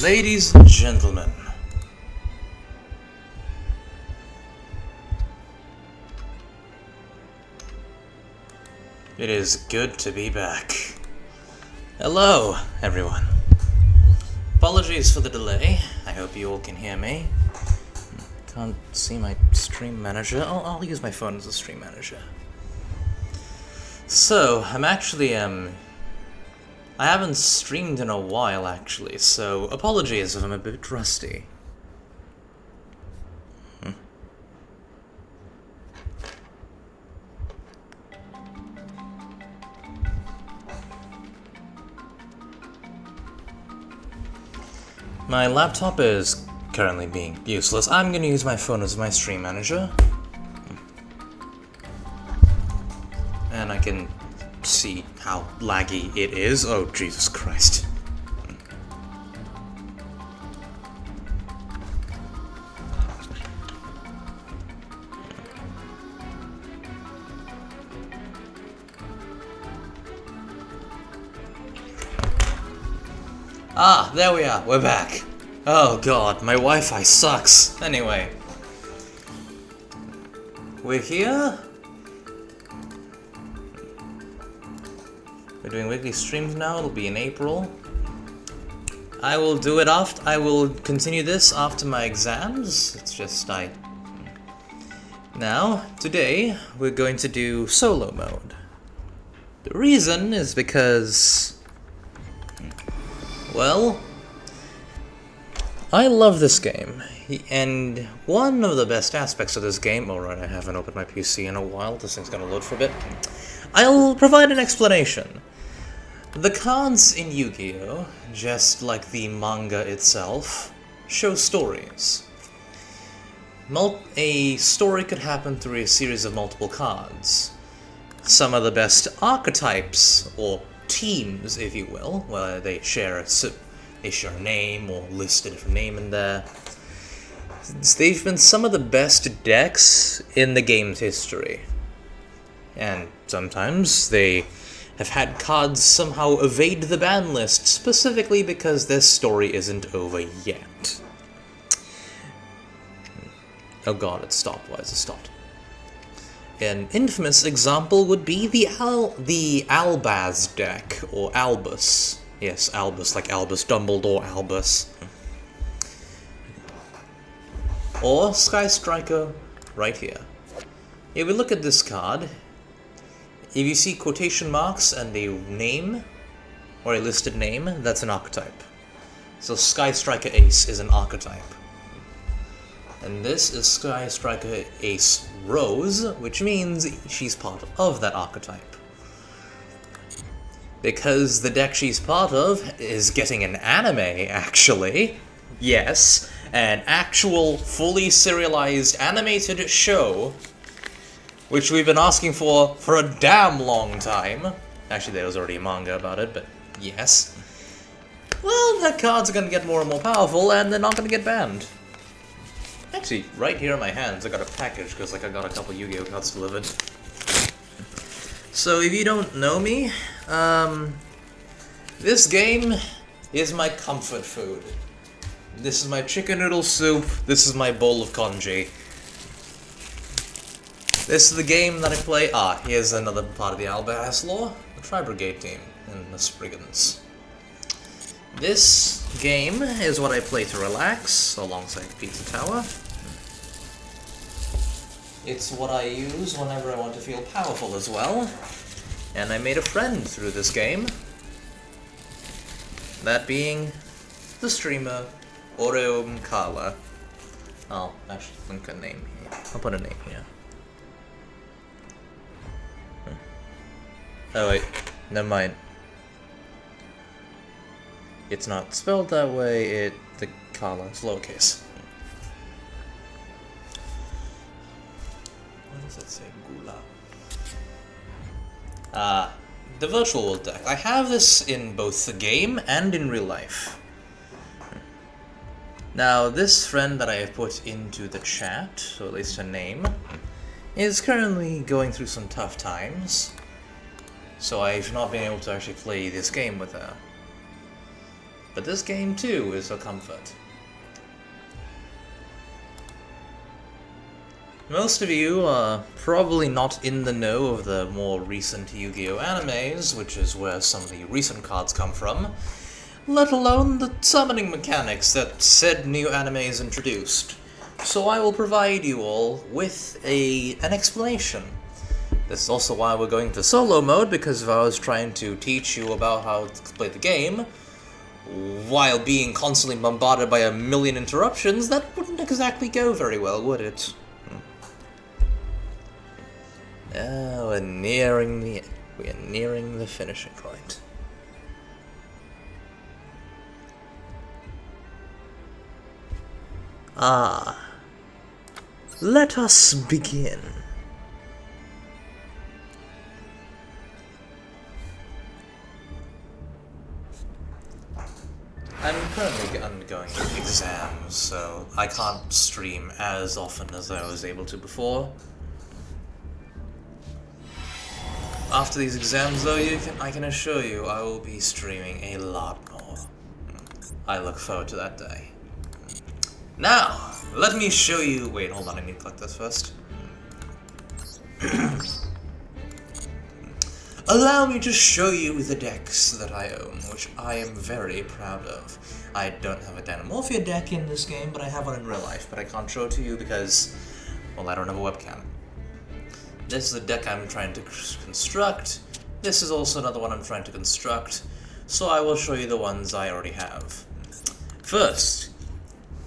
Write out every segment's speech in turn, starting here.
Ladies and gentlemen, it is good to be back. Hello, everyone. Apologies for the delay. I hope you all can hear me. Can't see my stream manager. Oh, I'll use my phone as a stream manager. So, I'm actually, I haven't streamed in a while, actually, so apologies if I'm a bit rusty. My laptop is currently being useless. I'm gonna use my phone as my stream manager. And I can see how laggy it is. Oh, Jesus Christ. Ah, there we are. We're back. Oh god, my Wi-Fi sucks. Anyway. We're here. We're doing weekly streams now. It'll be in April. I will do it after. I will continue this after my exams. It's just Now, today, we're going to do solo mode. The reason is because, well, I love this game, and one of the best aspects of this game, alright, I haven't opened my PC in a while, this thing's gonna load for a bit. I'll provide an explanation. The cards in Yu-Gi-Oh, just like the manga itself, show stories. A story could happen through a series of multiple cards. Some of the best archetypes, or teams, if you will, where they share a name or list a different name in there. They've been some of the best decks in the game's history. And sometimes they have had cards somehow evade the ban list, specifically because their story isn't over yet. Oh god, it stopped. Why is it stopped? An infamous example would be the Albaz deck, or Albus. Yes, Albus, like Albus Dumbledore Albus. Or Sky Striker, right here. If we look at this card, if you see quotation marks and a name, or a listed name, that's an archetype. So Sky Striker Ace is an archetype. And this is Sky Striker Ace Rose, which means she's part of that archetype. Because the deck she's part of is getting an anime, actually. Yes, an actual, fully serialized animated show, which we've been asking for a damn long time. Actually, there was already a manga about it, but yes. Well, the cards are gonna get more and more powerful, and they're not gonna get banned. Actually, right here in my hands, I got a package, because I got a couple Yu-Gi-Oh cards delivered. So, if you don't know me, this game is my comfort food. This is my chicken noodle soup, this is my bowl of congee. This is the game that I play. Ah, here's another part of the Albaz lore, the Tri-Brigade team, and the Spriggans. This game is what I play to relax, alongside Pizza Tower. It's what I use whenever I want to feel powerful as well. And I made a friend through this game. That being the streamer, Oreo Mkala. I'll actually link a name here. I'll put a name here. Oh wait, never mind. It's not spelled that way, the Kala is lowercase. What does it say? Gula. The virtual world deck. I have this in both the game and in real life. Now, this friend that I have put into the chat, or at least her name, is currently going through some tough times. So I've not been able to actually play this game with her. But this game too is a comfort. Most of you are probably not in the know of the more recent Yu-Gi-Oh! Animes, which is where some of the recent cards come from, let alone the summoning mechanics that said new animes introduced. So I will provide you all with an explanation. This is also why we're going to solo mode, because if I was trying to teach you about how to play the game, while being constantly bombarded by a million interruptions, that wouldn't exactly go very well, would it? We're nearing the finishing point. Let us begin. I'm currently undergoing exams, so I can't stream as often as I was able to before. After these exams, though, I can assure you I will be streaming a lot more. I look forward to that day. Now, let me show you... Wait, hold on, I need to collect this first. Allow me to show you the decks that I own, which I am very proud of. I don't have a Dynamorphia deck in this game, but I have one in real life, but I can't show it to you because, well, I don't have a webcam. This is a deck I'm trying to construct. This is also another one I'm trying to construct, so I will show you the ones I already have. First,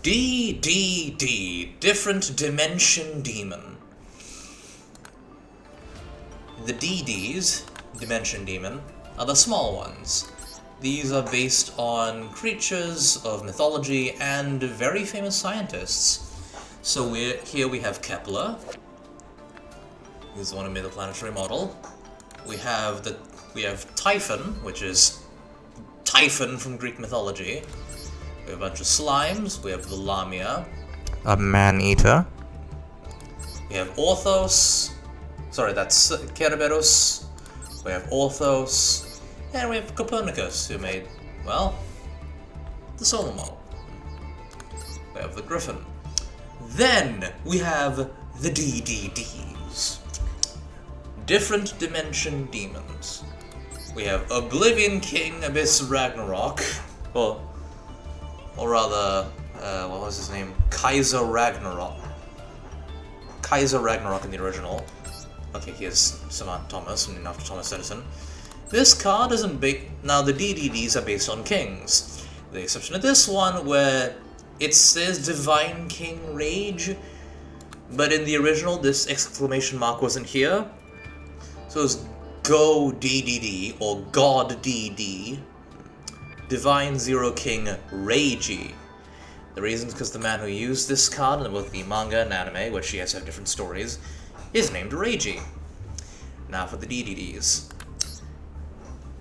DDD, Different Dimension Demon. The DDs, Dimension Demon, are the small ones. These are based on creatures of mythology and very famous scientists. So here we have Kepler. He's the one who made the planetary model. We have Typhon, which is Typhon from Greek mythology. We have a bunch of slimes. We have the Lamia, a man-eater. We have Orthos. Sorry, that's Kerberos. We have Orthos. And we have Copernicus, who made, well, the solar model. We have the Griffin. Then we have the DDDs. Different Dimension Demons. We have Oblivion King, Abyss Ragnarok. Or rather, what was his name? Kaiser Ragnarok. Kaiser Ragnarok in the original. Okay, here's Samantha Thomas, named after Thomas Edison. This card isn't big. Now, the DDDs are based on kings. The exception of this one, where it says Divine King Rage, but in the original, this exclamation mark wasn't here. So it's Go DDD, or God DD, Divine Zero King Reiji. The reason is because the man who used this card in both the manga and anime, which she has to have different stories, is named Reiji. Now for the DDDs.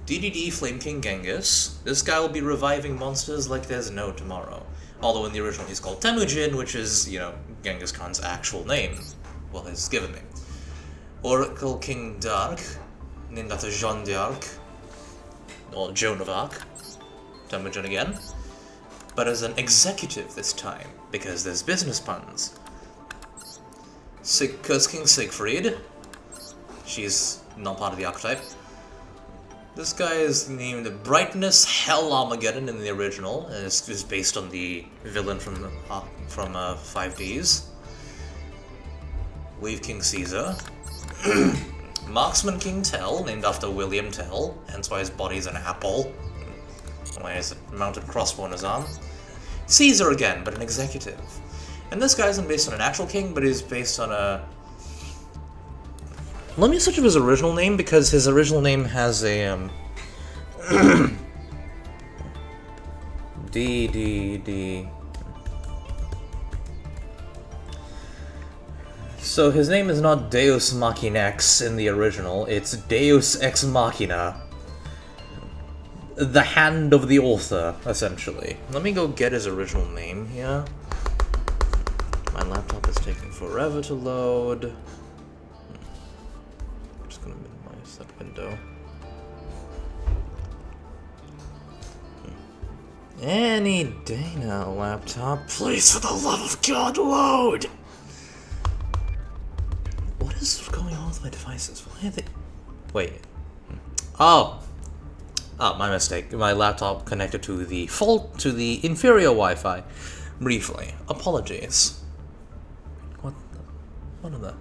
DDD Flame King Genghis. This guy will be reviving monsters like there's no tomorrow. Although in the original he's called Temujin, which is, you know, Genghis Khan's actual name. Well, his given name. Oracle King Dark, named after Jeanne d'Arc, or Joan of Arc. Temujin again. But as an executive this time, because there's business puns. Curse King Siegfried. She's not part of the archetype. This guy is named Brightness Hell Armageddon in the original, and is based on the villain from 5Ds. Wave King Caesar. Marksman King Tell, named after William Tell, hence why his body's an apple. Why he has a mounted crossbow on his arm. Caesar again, but an executive. And this guy isn't based on an actual king, but is based on a... Let me search up his original name, because his original name has a, D. So his name is not Deus Machinax in the original, it's Deus Ex Machina. The hand of the author, essentially. Let me go get his original name here. My laptop is taking forever to load. I'm just gonna minimize that window. Any day now, laptop. Please, for the love of God, load! What is going on with my devices? Why are they... Wait. Oh, my mistake. My laptop connected to the inferior Wi-Fi. Briefly. Apologies. What are the...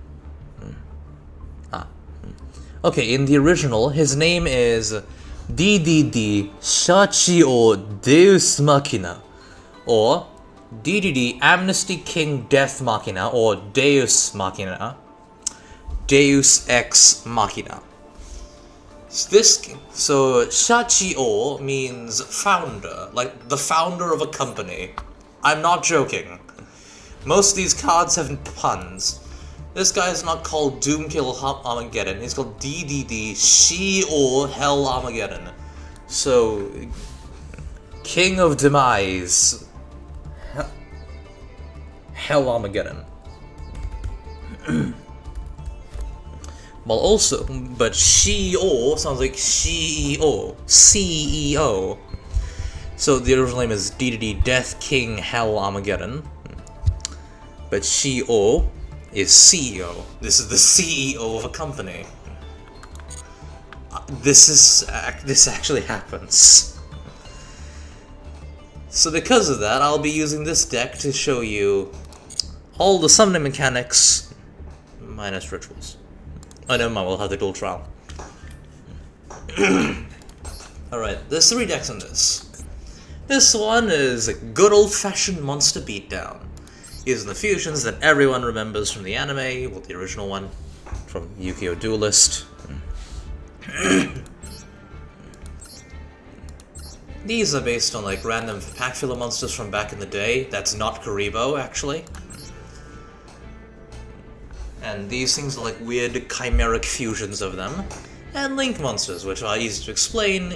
Okay, in the original, his name is DDD Shachio Deus Machina, or DDD Amnesty King Death Machina, or Deus Machina, Deus Ex Machina. So Shachio means founder, like the founder of a company. I'm not joking. Most of these cards have puns. This guy is not called Doomkill Armageddon, he's called DDD She-Or Hell Armageddon. So, King of Demise. Hell Armageddon. But She-Or sounds like CEO. CEO. So the original name is DDD Death King Hell Armageddon. But She-Or is CEO. This is the CEO of a company. This actually happens. So because of that, I'll be using this deck to show you all the summoning mechanics minus rituals. Oh, never mind, we'll have the dual trial. Alright, there's 3 decks in this. This one is a good old-fashioned monster beatdown, using the fusions that everyone remembers from the anime, well, the original one, from Yugioh Duelist. These are based on, like, random pack filler monsters from back in the day. That's not Karibo, actually. And these things are like weird chimeric fusions of them. And link monsters, which are easy to explain.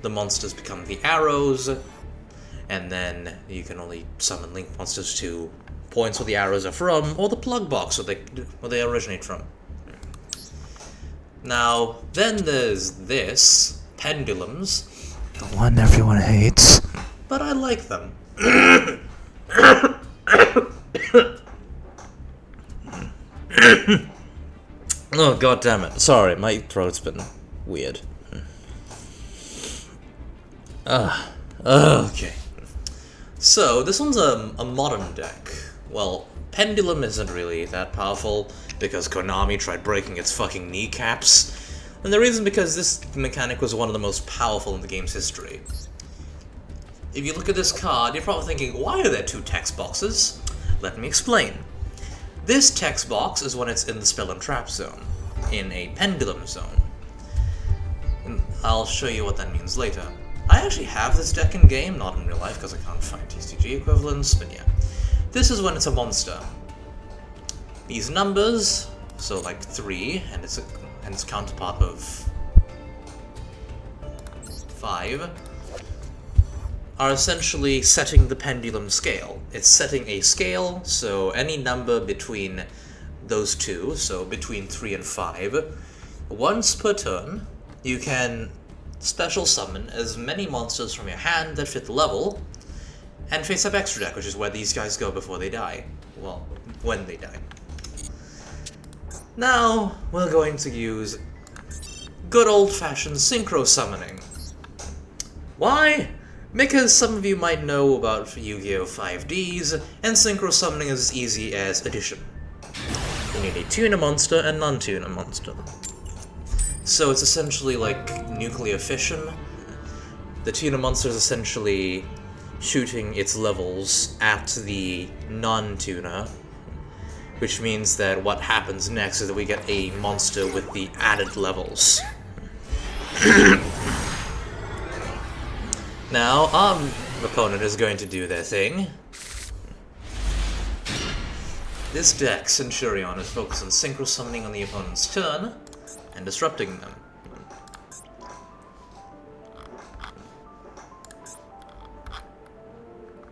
The monsters become the arrows, and then you can only summon link monsters to points where the arrows are from, or the plug box where they originate from. Now, then there's this, pendulums. The one everyone hates. But I like them. Oh, god damn it. Sorry, my throat's been weird. Okay. So, this one's a modern deck. Well, Pendulum isn't really that powerful, because Konami tried breaking its fucking kneecaps. And the reason because this mechanic was one of the most powerful in the game's history. If you look at this card, you're probably thinking, why are there 2 text boxes? Let me explain. This text box is when it's in the Spell and Trap zone, in a Pendulum zone. And I'll show you what that means later. I actually have this deck in game, not in real life because I can't find TCG equivalents, but yeah. This is when it's a monster. These numbers, so like 3, and its counterpart of 5, are essentially setting the pendulum scale. It's setting a scale, so any number between those 2, so between 3 and 5, once per turn, you can special summon as many monsters from your hand that fit the level, and face up extra deck, which is where these guys go before they die. Well, when they die. Now, we're going to use good old-fashioned synchro summoning. Why? Because some of you might know about Yu-Gi-Oh! 5Ds, and synchro summoning is as easy as addition. You need a tuner monster and non-tuner monster. So it's essentially like nuclear fission. The tuner monster is essentially shooting its levels at the non-tuner, which means that what happens next is that we get a monster with the added levels. Now, our opponent is going to do their thing. This deck, Centurion, is focused on synchro summoning on the opponent's turn and disrupting them.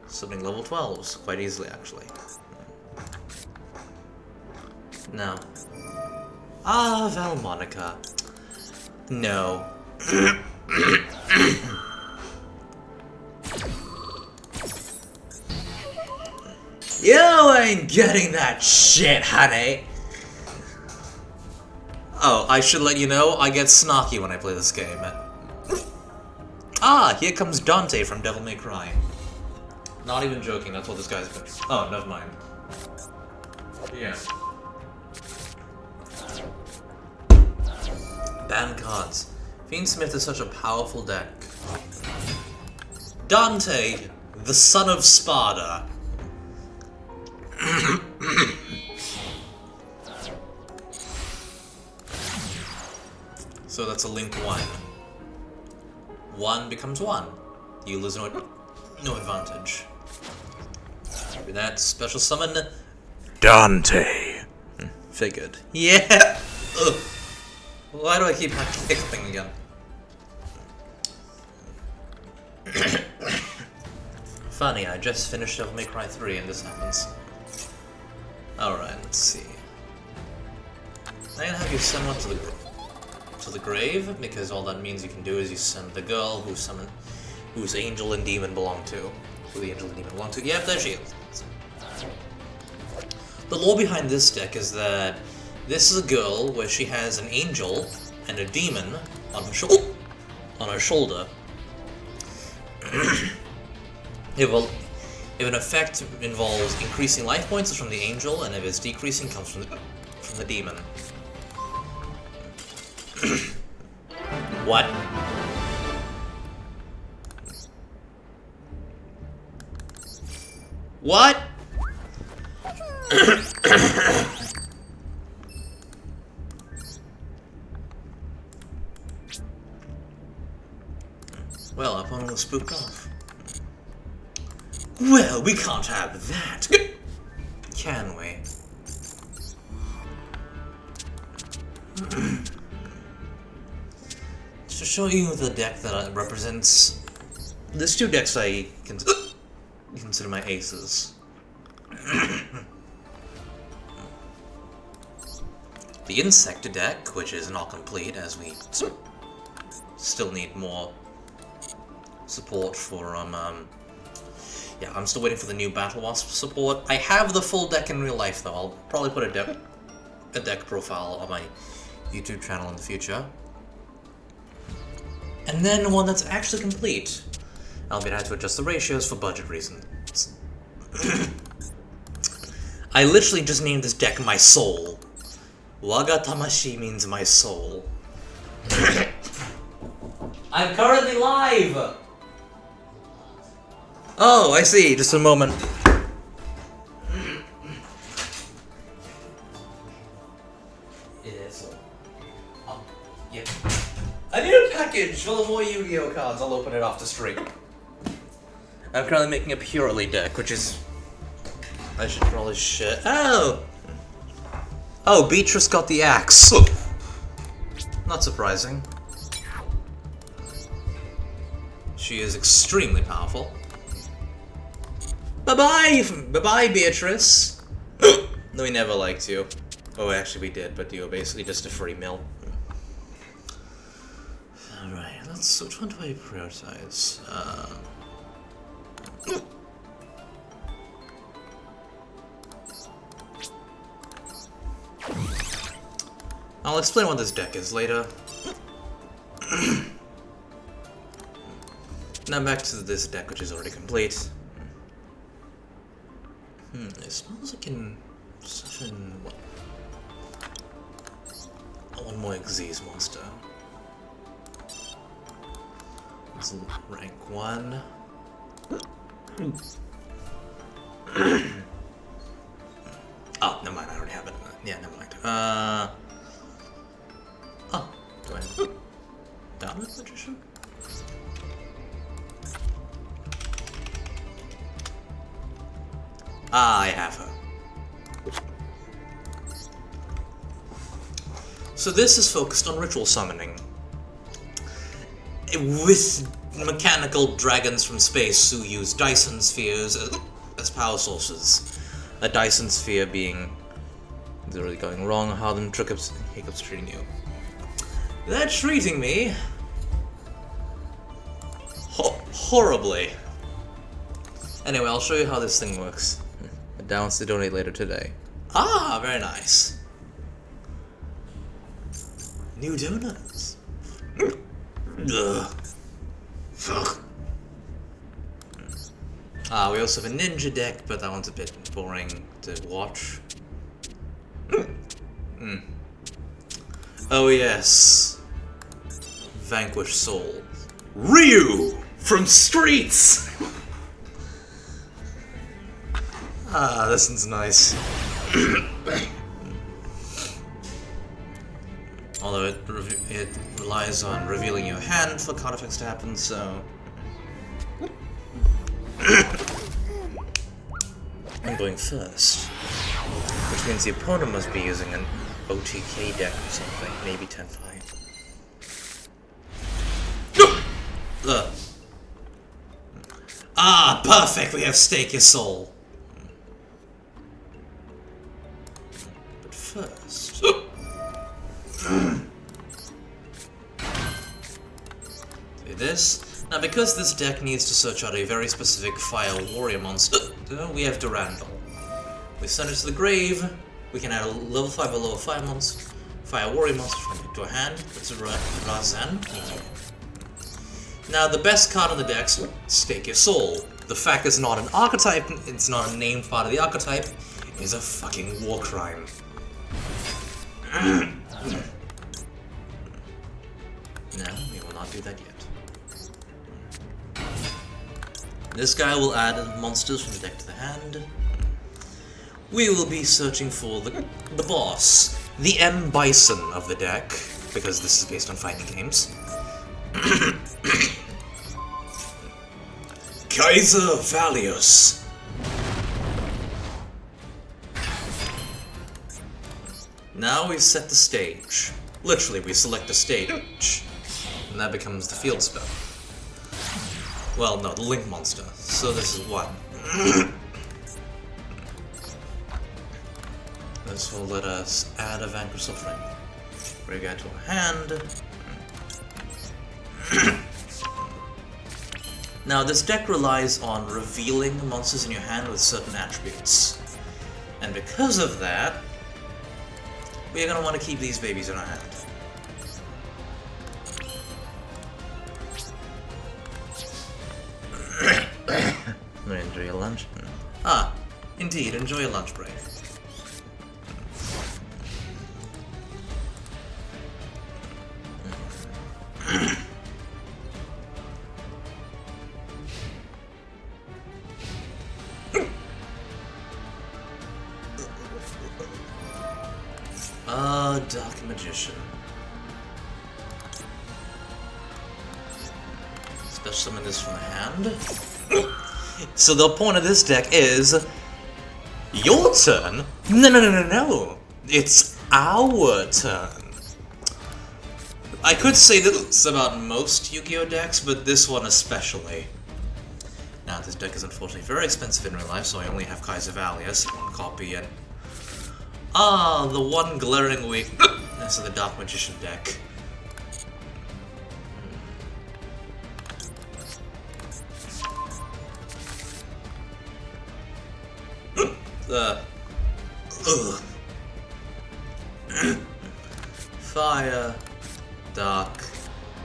Summoning level 12s, quite easily actually. Now, Valmonica. No. ain't getting that shit, honey! Oh, I should let you know, I get snarky when I play this game. Ah, here comes Dante from Devil May Cry. Not even joking, that's what this guy's been. Oh, never mind. Yeah. Ban cards. Fiendsmith is such a powerful deck. Dante, the son of Sparda. So that's a link 1. 1 becomes 1. You lose no advantage. With that special summon, Dante. Figured. Yeah! Ugh. Why do I keep hiccuping again? Funny, I just finished Devil May Cry 3 and this happens. Alright, let's see. I'm gonna have you send one to the grave, because all that means you can do is you send the girl whose angel and demon belong to. Who the angel and demon belong to. Yep, there she is. The lore behind this deck is that this is a girl where she has an angel and a demon on her shoulder. If an effect involves increasing life points, it's from the angel, and if it's decreasing, comes from the demon. What? What? Well, our opponent was spooked off. Well, we can't have that, can we? To show you the deck that represents... There's 2 decks I consider my aces. The Insect deck, which is not complete, as we still need more support for, yeah, I'm still waiting for the new Battle Wasp support. I have the full deck in real life, though. I'll probably put a deck profile on my YouTube channel in the future. And then one that's actually complete. Albeit I had to adjust the ratios for budget reasons. I literally just named this deck My Soul. Waga Tamashi means my soul. I'm currently live! Oh, I see. Just a moment. Oh, yeah. I need a package full of more Yu-Gi-Oh cards. I'll open it after stream. I'm currently making a purely deck, which is... I should probably shit. Oh! Oh, Beatrice got the axe. Not surprising. She is extremely powerful. Bye-bye! Bye-bye, Beatrice! No, we never liked you. Oh, actually we did, but you were basically just a free mill. Alright, let's... Which one do I prioritize? I'll explain what this deck is later. Now back to this deck, which is already complete. I suppose I can summon one more Xyz monster. It's rank 1. Oh, never mind, I already have it. Yeah, never mind. Oh, do I have Dominant Magician? Ah, I have her. So this is focused on ritual summoning. With mechanical dragons from space who use Dyson spheres as power sources. A Dyson sphere being literally going wrong, how them hiccups treating you. They're treating me horribly. Anyway, I'll show you how this thing works. Down to donate later today. Ah, very nice. New donuts. Ugh. Fuck. We also have a ninja deck, but that one's a bit boring to watch. Oh yes. Vanquished Soul. Ryu from Streets! This one's nice. Although it relies on revealing your hand for card effects to happen, so... I'm going first. Which means the opponent must be using an OTK deck or something, maybe 10-5. Ah, perfect! We have Stake Your Soul. But first... do this. Now, because this deck needs to search out a very specific Fire Warrior monster, we have Durandal. We send it to the grave. We can add a level 5 or level 5 monster, Fire Warrior monster to a hand. It's a Razan. Now, the best card in the deck's Stake Your Soul. The fact it's not an archetype, it's not a named part of the archetype, is a fucking war crime. No, we will not do that yet. This guy will add monsters from the deck to the hand. We will be searching for the boss, the M. Bison of the deck, because this is based on fighting games. Kaiser Valius. Now we set the stage. Literally, we select a stage, and that becomes the field spell. Well, no, the Link monster. So this is what? This will let us add a Vanquished Offering. Bring it to our hand. Now, this deck relies on revealing monsters in your hand with certain attributes. And because of that, we're going to want to keep these babies in our hand. Enjoy your lunch? Ah, indeed, enjoy your lunch break. Dark Magician. Special summon this from the hand. So the point of this deck is... your turn? No. It's our turn. I could say this about most Yu-Gi-Oh decks, but this one especially. Now, this deck is unfortunately very expensive in real life, so I only have Kaiser Valius, one copy, and... ah, the one glaring weakness of the Dark Magician deck. Fire, Dark,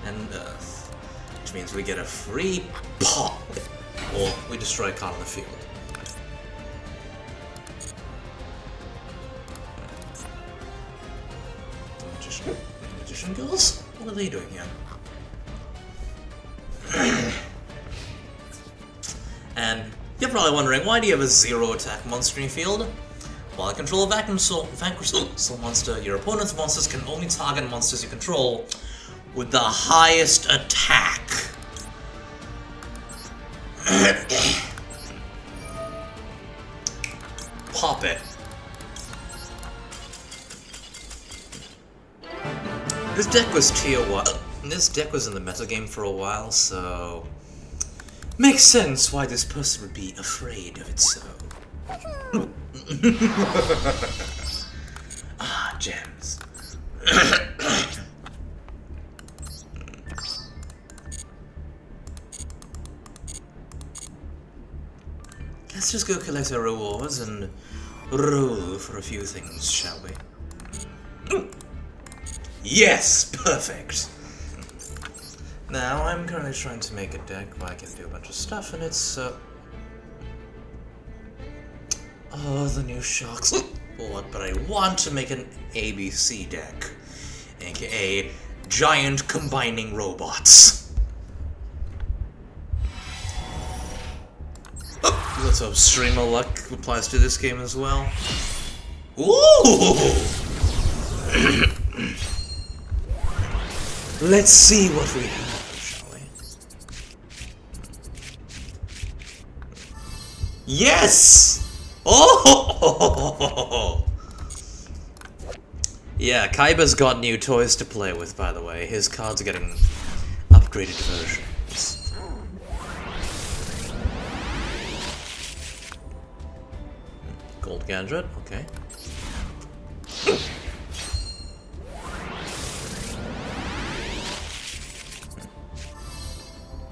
and Earth. Which means we get a free pop, or we destroy a card on the field. Magician girls? What are they doing here? And you're probably wondering, why do you have a 0 attack monster in your field? While I control a Vanquished Soul monster, your opponent's monsters can only target monsters you control with the highest attack. Pop it. This deck was tier 1. This deck was in the metagame for a while, so... makes sense why this person would be afraid of it so. Ah, gems. Guess let's just go collect our rewards and roll for a few things, shall we? Yes! Perfect! Now, I'm currently trying to make a deck where I can do a bunch of stuff, and it's, oh, the new sharks. What? But I want to make an ABC deck, aka Giant Combining Robots. Let's hope Streamer Luck applies to this game as well. Ooh! Let's see what we have, shall we? Yes! Oh! Yeah, Kaiba's got new toys to play with, by the way. His cards are getting upgraded versions. Gold Gadget, okay.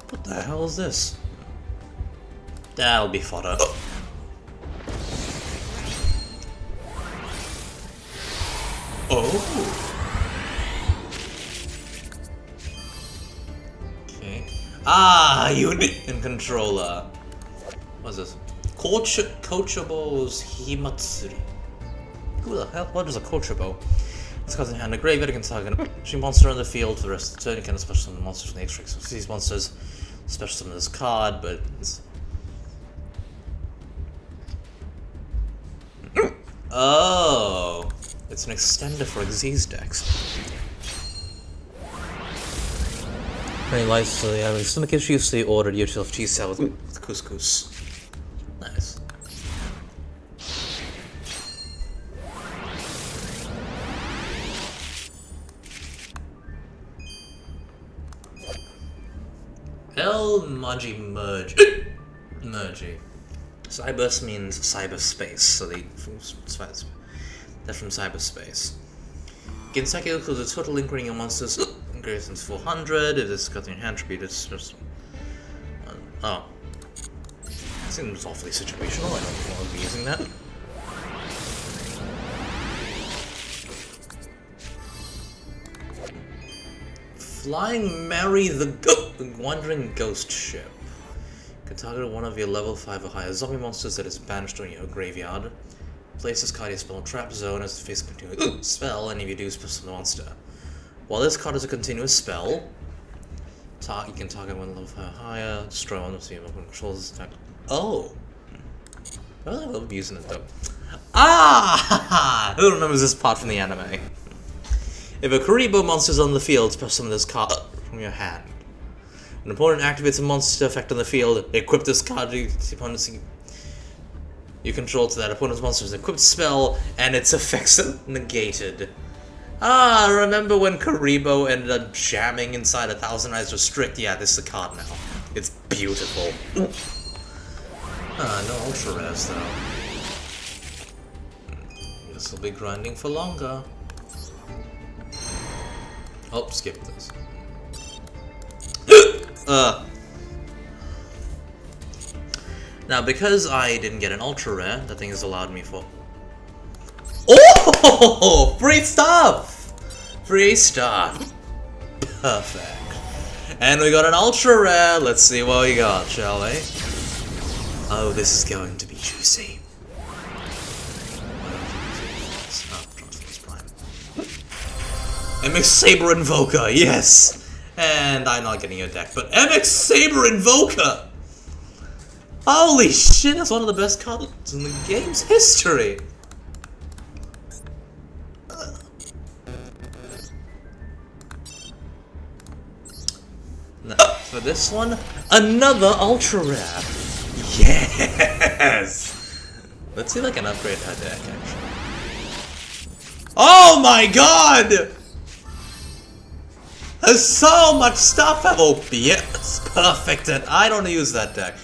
What the hell is this? That'll be fodder. Oh! Okay. Ah, unit and controller. What's this? Kochobo's Himatsuri. Who the hell? What is a Kochobo? It's causing hand a graveyard against target monster on the field for the rest of the turn. You can special summon monsters from the X-Ray. So these monsters special summon this card, but it's... Oh! It's an extender for Xyz decks. Very lights, so yeah, stomach issues, so you ordered yourself cheese salad with couscous. Nice. El Maji Merge. Mergy. Cyburst means cyberspace, so they're from cyberspace. Gain psychic equals a total including your monsters greater than 400. If this is got in your hand attribute, it's just. Oh. Seems awfully situational. I don't want to be using that. Flying Mary the Wandering Ghost Ship. You can target one of your level 5 or higher zombie monsters that is banished on your graveyard. Place this card in your spell trap zone as a face continuous spell, and if you do, special the monster. While this card is a continuous spell, you can target one level 5 or higher, destroy one of your controls attack. Oh! I don't think I'll be using it though. Ah! Who remembers this part from the anime? If a Kuribo monster is on the field, special summon this card from your hand. An opponent activates a monster effect on the field, equip this card to the opponent's you control to that opponent's monster's equipped spell, and its effects are negated. Ah, remember when Kuribo ended up jamming inside 1,000 Eyes Restrict? Yeah, this is the card now. It's beautiful. Ah, no ultra rares though. This will be grinding for longer. Oh, skip this. Now, because I didn't get an ultra rare, that thing has allowed me for... Oh! Free stuff! Free stuff. Perfect. And we got an ultra rare. Let's see what we got, shall we? Oh, this is going to be juicy. MX Saber Invoker, yes! And I'm not getting your deck, but MX Saber Invoker! Holy shit, that's one of the best cards in the game's history! Now, for this one, another ultra rare! Yes! Let's see if I can upgrade her deck, actually. Oh my god! There's so much stuff! Oh, yes! Perfect, and I don't use that deck.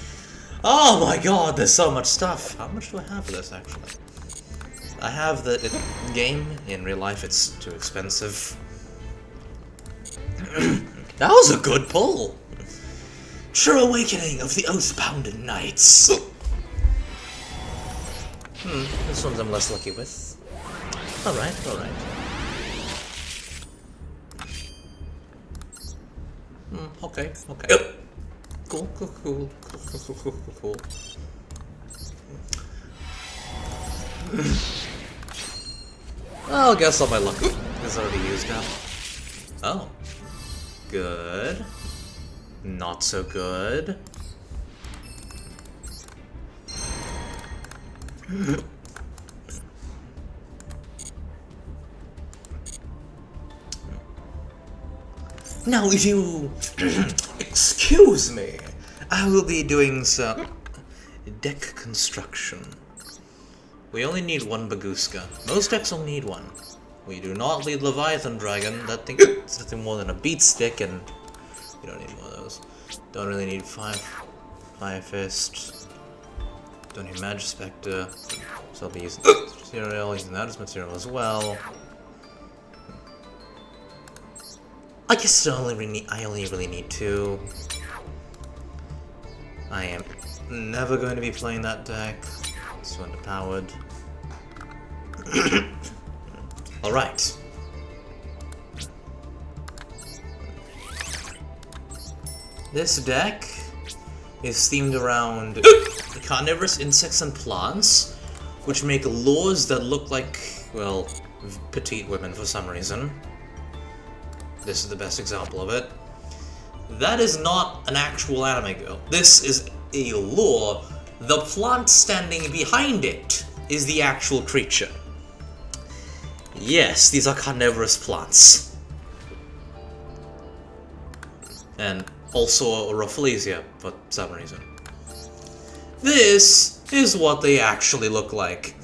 Oh my god, there's so much stuff. How much do I have for this, actually? I have the game. In real life, it's too expensive. That was a good pull. True Awakening of the Oath-Bounded Knights. This one's I'm less lucky with. Alright, alright. Okay, okay. Cool, cool, cool, cool, cool, cool, cool, cool. Well, I guess all my luck is already used up. Oh. Good. Not so good. Now, if you excuse me, I will be doing some deck construction. We only need one Baguska. Most decks only need one. We do not need Leviathan Dragon. That thing is nothing more than a beat stick, and we don't need more of those. Don't really need Fire Fist. Don't need Magispector. So I'll be using material, using that as material as well. I guess I only really need two. I am never going to be playing that deck. It's underpowered. Alright. This deck is themed around carnivorous insects and plants, which make lures that look like, well, petite women for some reason. This is the best example of it. That is not an actual anime girl. This is a lure. The plant standing behind it is the actual creature. Yes, these are carnivorous plants. And also a Rafflesia, for some reason. This is what they actually look like.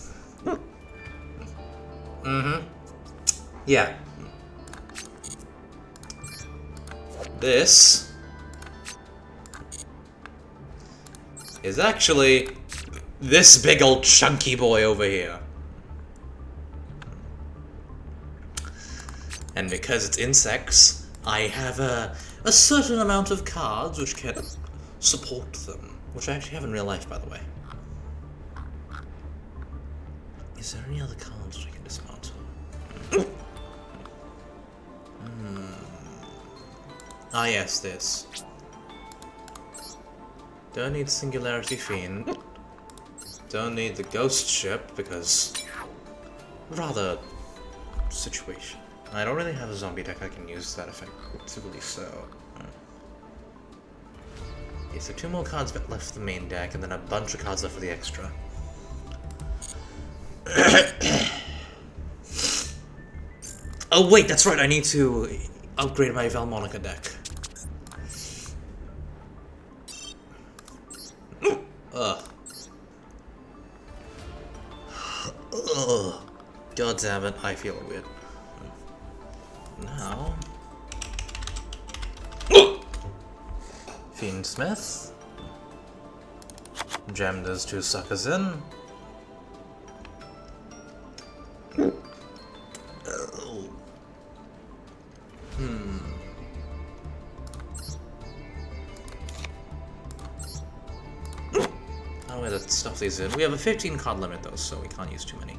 Yeah. This is actually this big old chunky boy over here. And because it's insects, I have a certain amount of cards which can support them. Which I actually have in real life, by the way. Is there any other cards which I can dismantle? Ah yes, this. Don't need Singularity Fiend. Don't need the Ghost Ship, because... rather... situation. I don't really have a zombie deck I can use that effectively, so... Okay, so 2 more cards left for the main deck, and then a bunch of cards left for the extra. Oh wait, that's right, I need to upgrade my Valmonica deck. Ugh. Ugh. God damn it, I feel weird. Now... Fiendsmith. Jam those 2 suckers in. Oh, wait, let's stuff these in. We have a 15 card limit though, so we can't use too many.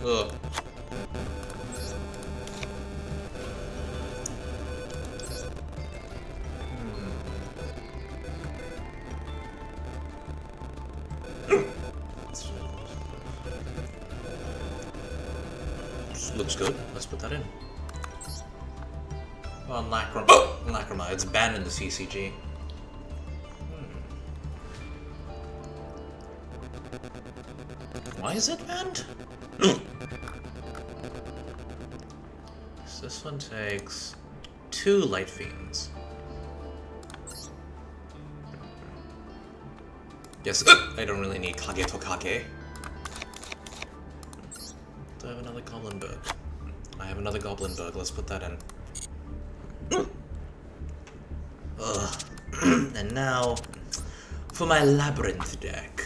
Ugh. Looks good. Let's put that in. Well, Lachroma. It's banned in the CCG. Why is it banned? So this one takes 2 Light Fiends. Yes, I don't really need Kage Tokage. Do I have another Goblin Berg? I have another Goblin Berg, let's put that in. Ugh. And now, for my Labyrinth deck.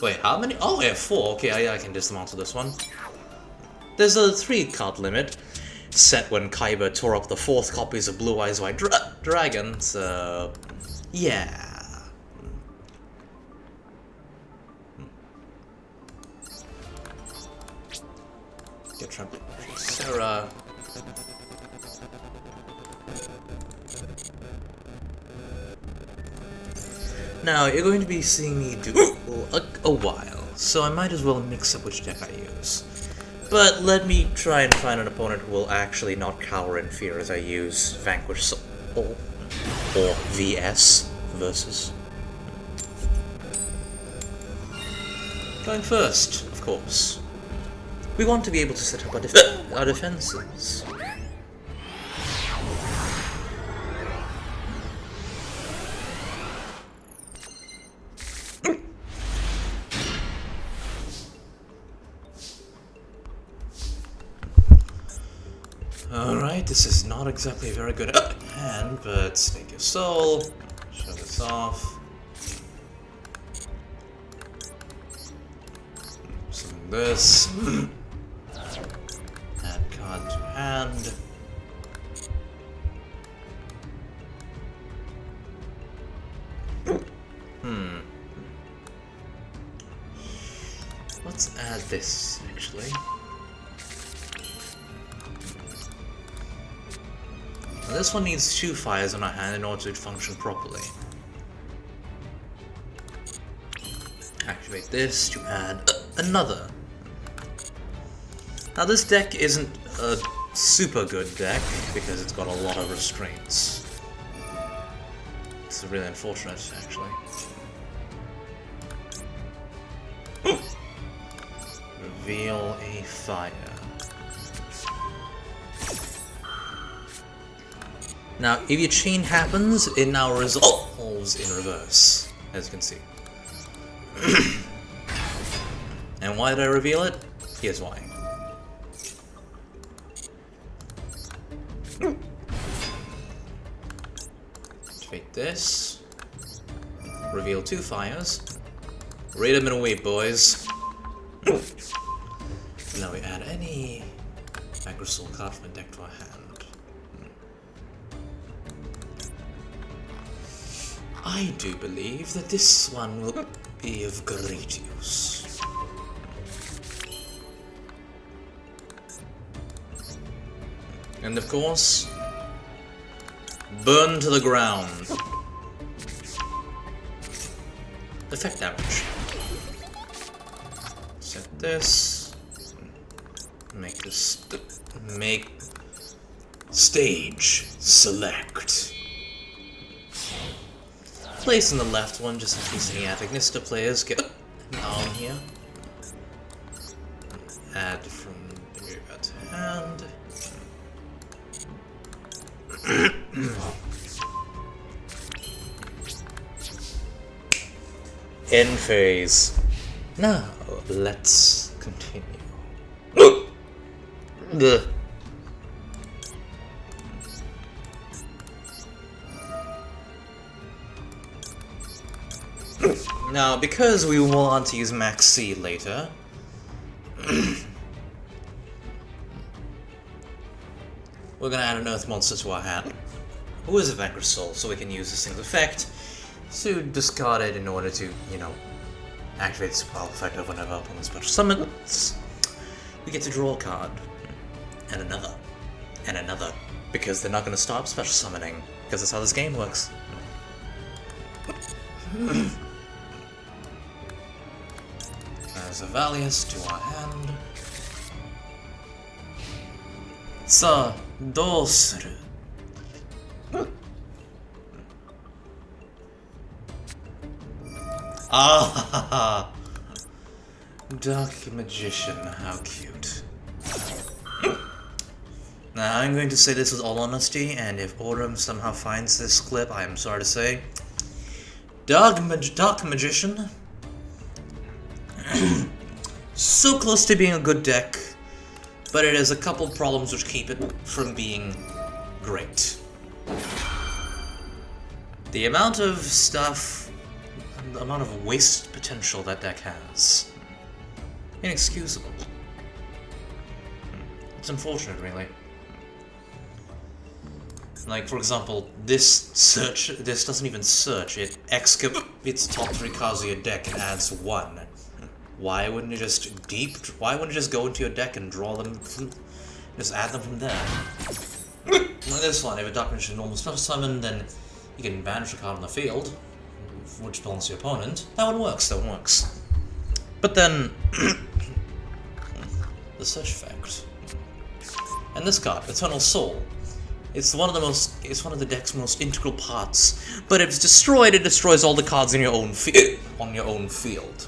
Wait, how many? Oh, I have 4. Okay, I can dismantle this one. There's a 3 card limit. set when Kaiba tore up the 4th copies of Blue Eyes White Dragon, so yeah. Get Sarah. Now, you're going to be seeing me do a while, so I might as well mix up which deck I use. But let me try and find an opponent who will actually not cower in fear as I use Vanquish Soul, or VS, versus. Going first, of course. We want to be able to set up our defenses. Alright, this is not exactly a very good hand, but stake your soul, show this off. Summon this. Add card to hand. Let's add this, actually. Now this one needs 2 fires on our hand in order to function properly. Activate this to add another. Now this deck isn't a super good deck because it's got a lot of restraints. It's really unfortunate, actually. Reveal a fire. Now, if your chain happens, it now resolves in reverse, as you can see. And why did I reveal it? Here's why. Activate this. Reveal 2 fires. Raid them in a wait, boys. Now we add any Vanquish Soul card from the deck to our hand. I do believe that this one will be of great use. And of course, burn to the ground. Effect damage. Set this. Make stage select. Place in the left one just in case any Antagonista players get on here. Add from the graveyard to hand. End phase. Now, let's continue. Now, because we want to use Max C later, we're gonna add an Earth Monster to our hand, who is a Vanquish Soul, so we can use this thing's effect to discard it in order to, activate the spell effect of whenever opponent's special summons. We get to draw a card, and another, because they're not gonna stop special summoning, because that's how this game works. As a Valius to our hand. Sa dosuru. Ah, Dark Magician, how cute. Now I'm going to say this with all honesty, and if Aurum somehow finds this clip, I am sorry to say, Dark Magician. So close to being a good deck, but it has a couple problems which keep it from being great. The amount of stuff, the amount of waste potential that deck has. Inexcusable. It's unfortunate, really. Like, for example, this doesn't even search, it excavates top 3 cards of your deck and adds 1. Why wouldn't you just go into your deck and draw them from, just add them from there? Like this one, if a Dark Magician normal spell summon, then you can banish a card on the field, which belongs to your opponent. That one works, But then, the search effect. And this card, Eternal Soul. It's one of the deck's most integral parts. But if it's destroyed, it destroys all the cards in your own field.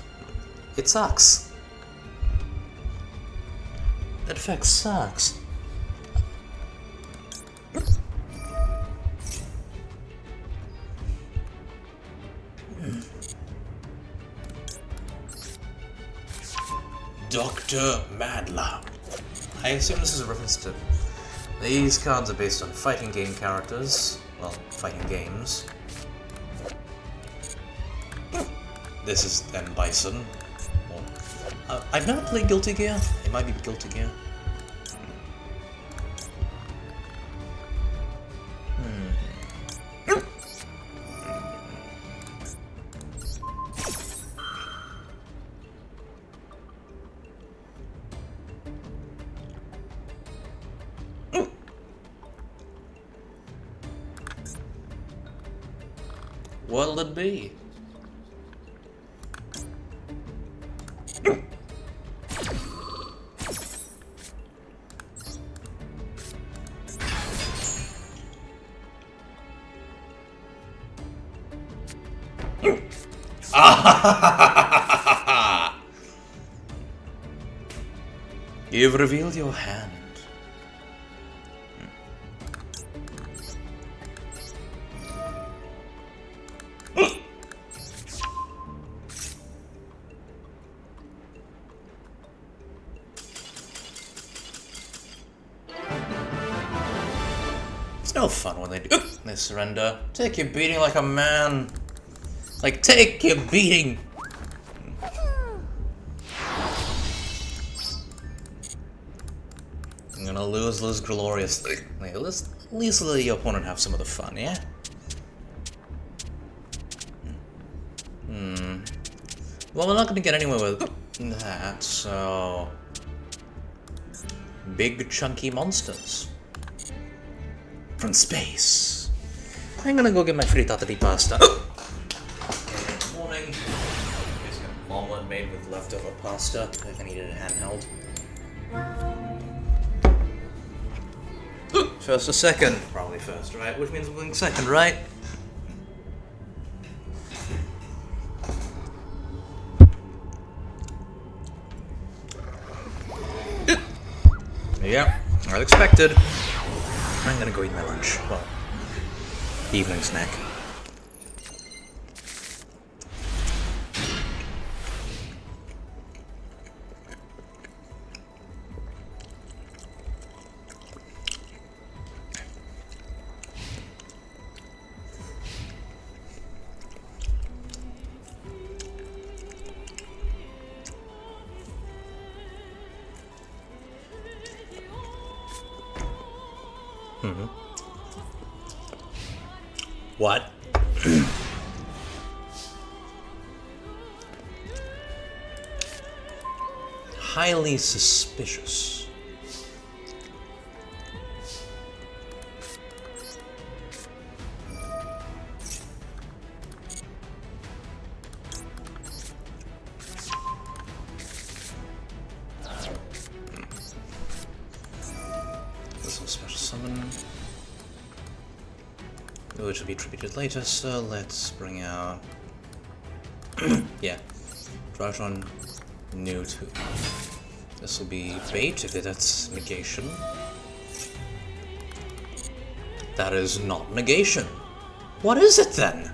It sucks. That effect sucks. Dr. Madla. I assume this is a reference to... These cards are based on fighting game characters. Well, fighting games. This is M. Bison. I've never played Guilty Gear. It might be Guilty Gear. What'll it be? You've revealed your hand. It's no fun when they surrender. Take your beating like a man. Like, take your beating. I'm gonna lose gloriously. At least let your opponent have some of the fun, yeah? Well, we're not gonna get anywhere with that, so... Big chunky monsters. From space. I'm gonna go get my frittata di pasta. Morning. Just an omelet made with leftover pasta. If I needed it handheld. First or second? Probably first, right? Which means I'm going second, right? Yeah, as expected. I'm gonna go eat my lunch. Well, evening snack. What? Highly suspicious. This is a special summon. Which will be attributed later, so let's bring out... yeah. Dragon new 2. This will be bait, if that's negation. That is not negation. What is it then?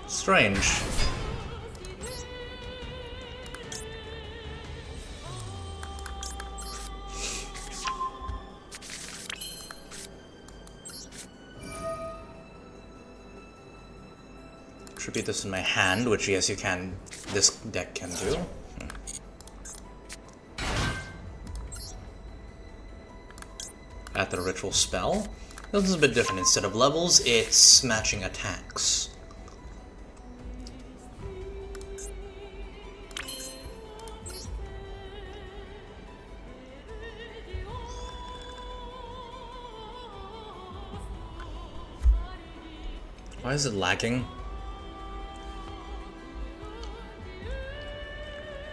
Strange. Repeat this in my hand, which yes, you can. This deck can do. At the ritual spell. This is a bit different. Instead of levels, it's matching attacks. Why is it lagging?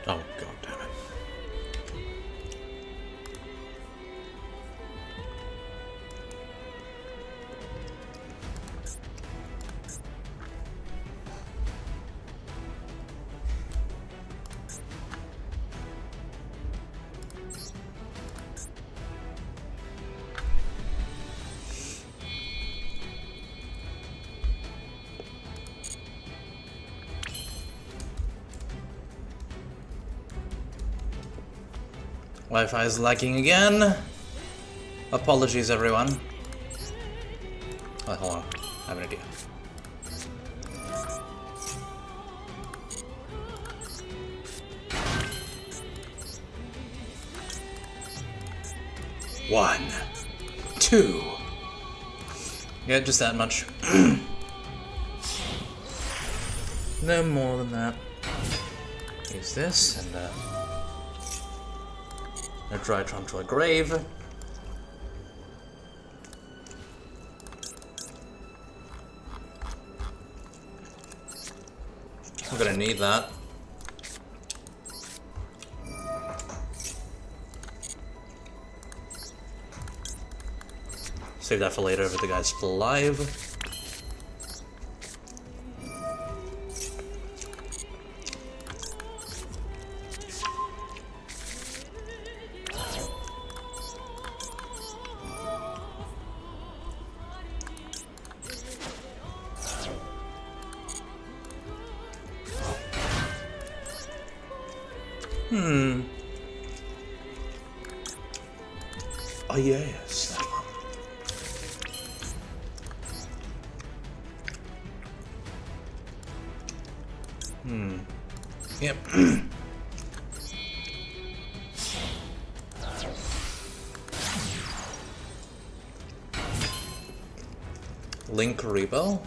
Oh, god damn it. Wi-Fi is lagging again. Apologies, everyone. Oh, hold on. I have an idea. One, two. Yeah, just that much. No more than that. Use this and a dry trunk to a grave. I'm gonna need that. Save that for later if the guy's still alive. Oh yes, that one. Yep. Link Rebo.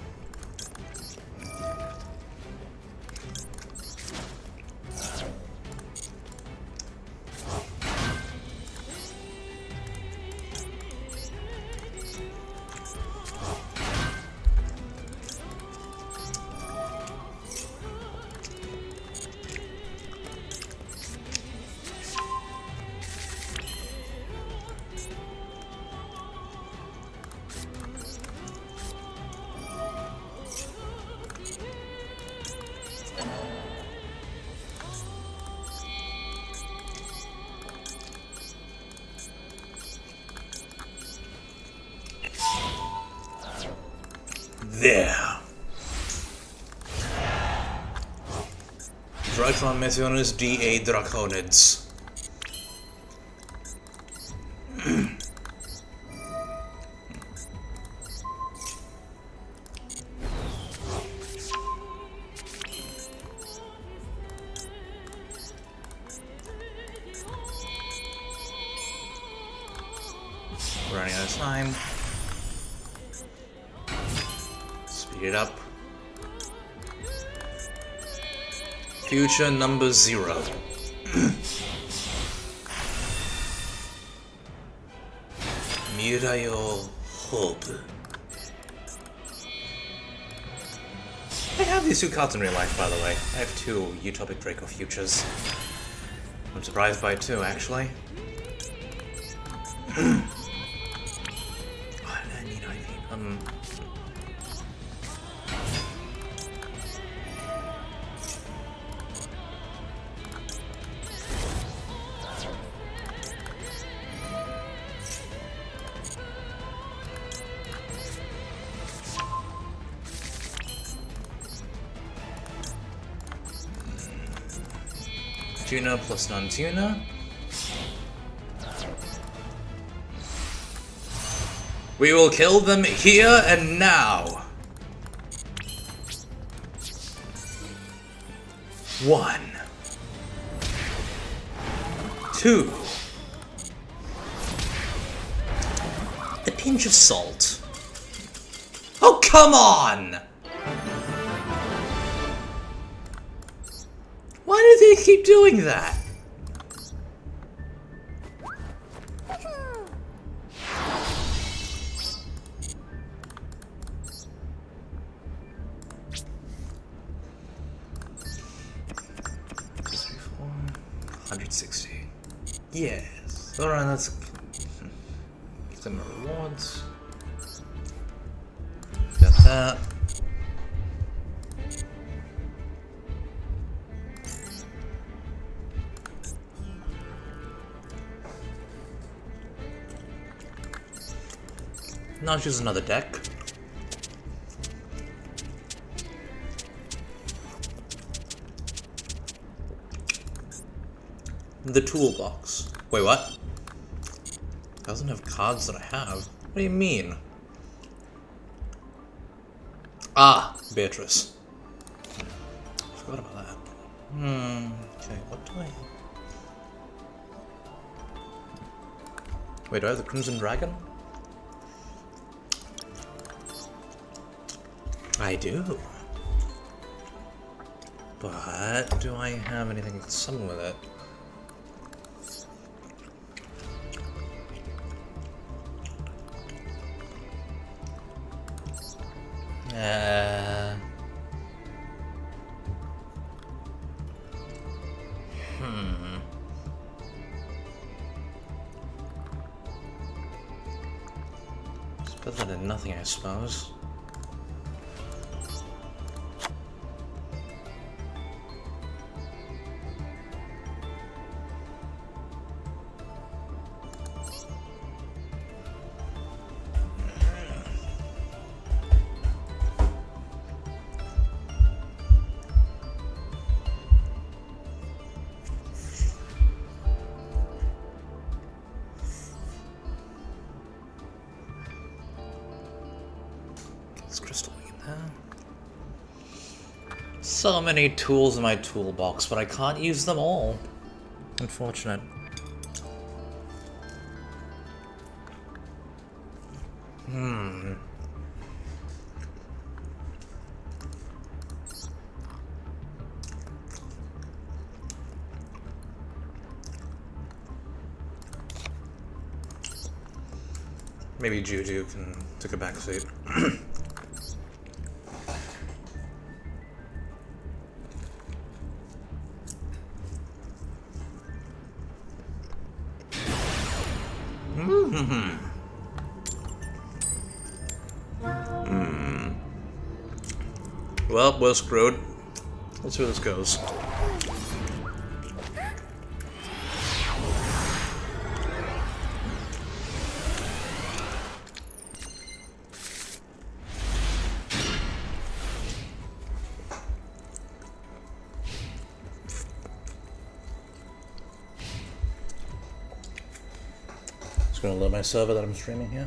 There. Drytron Meteorus DA Draconids. Running out of time. Speed it up. Future number 0. Mirayo Hope. I have these 2 cards in real life, by the way. I have 2 Utopic Draco Futures. I'm surprised by 2, actually. Tuna plus non-tuna. We will kill them here and now. 1, 2. A pinch of salt. Oh, come on! Why do they keep doing that? Yes. Alright, let's get some rewards. Got that. Now choose another deck. The toolbox. Wait, what? It doesn't have cards that I have. What do you mean? Ah, Beatrice. I forgot about that. Okay, what do I have? Wait, do I have the Crimson Dragon? I do. But do I have anything to summon with it? It's better than nothing, I suppose. Crystal in there. So many tools in my toolbox, but I can't use them all. Unfortunate. Maybe Yugioh can take a back seat. Well, we're screwed. Let's see where this goes. Just gonna load my server that I'm streaming here.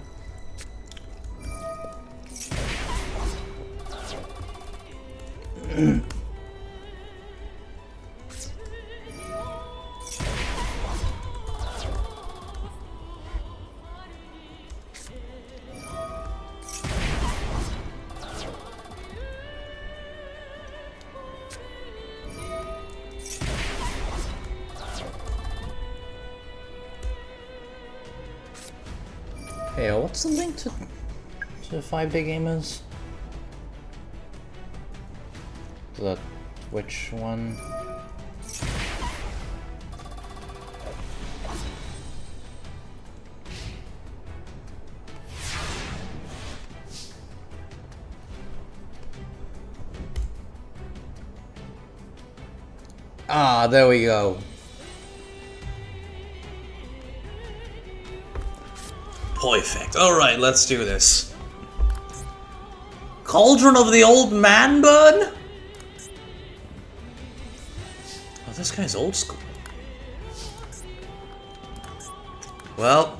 Hey, what's the link to 5Daygamers? The Twitch one? Ah, there we go. Perfect. Alright, let's do this. Cauldron of the Old Man Burn? Oh, this guy's old school. Well,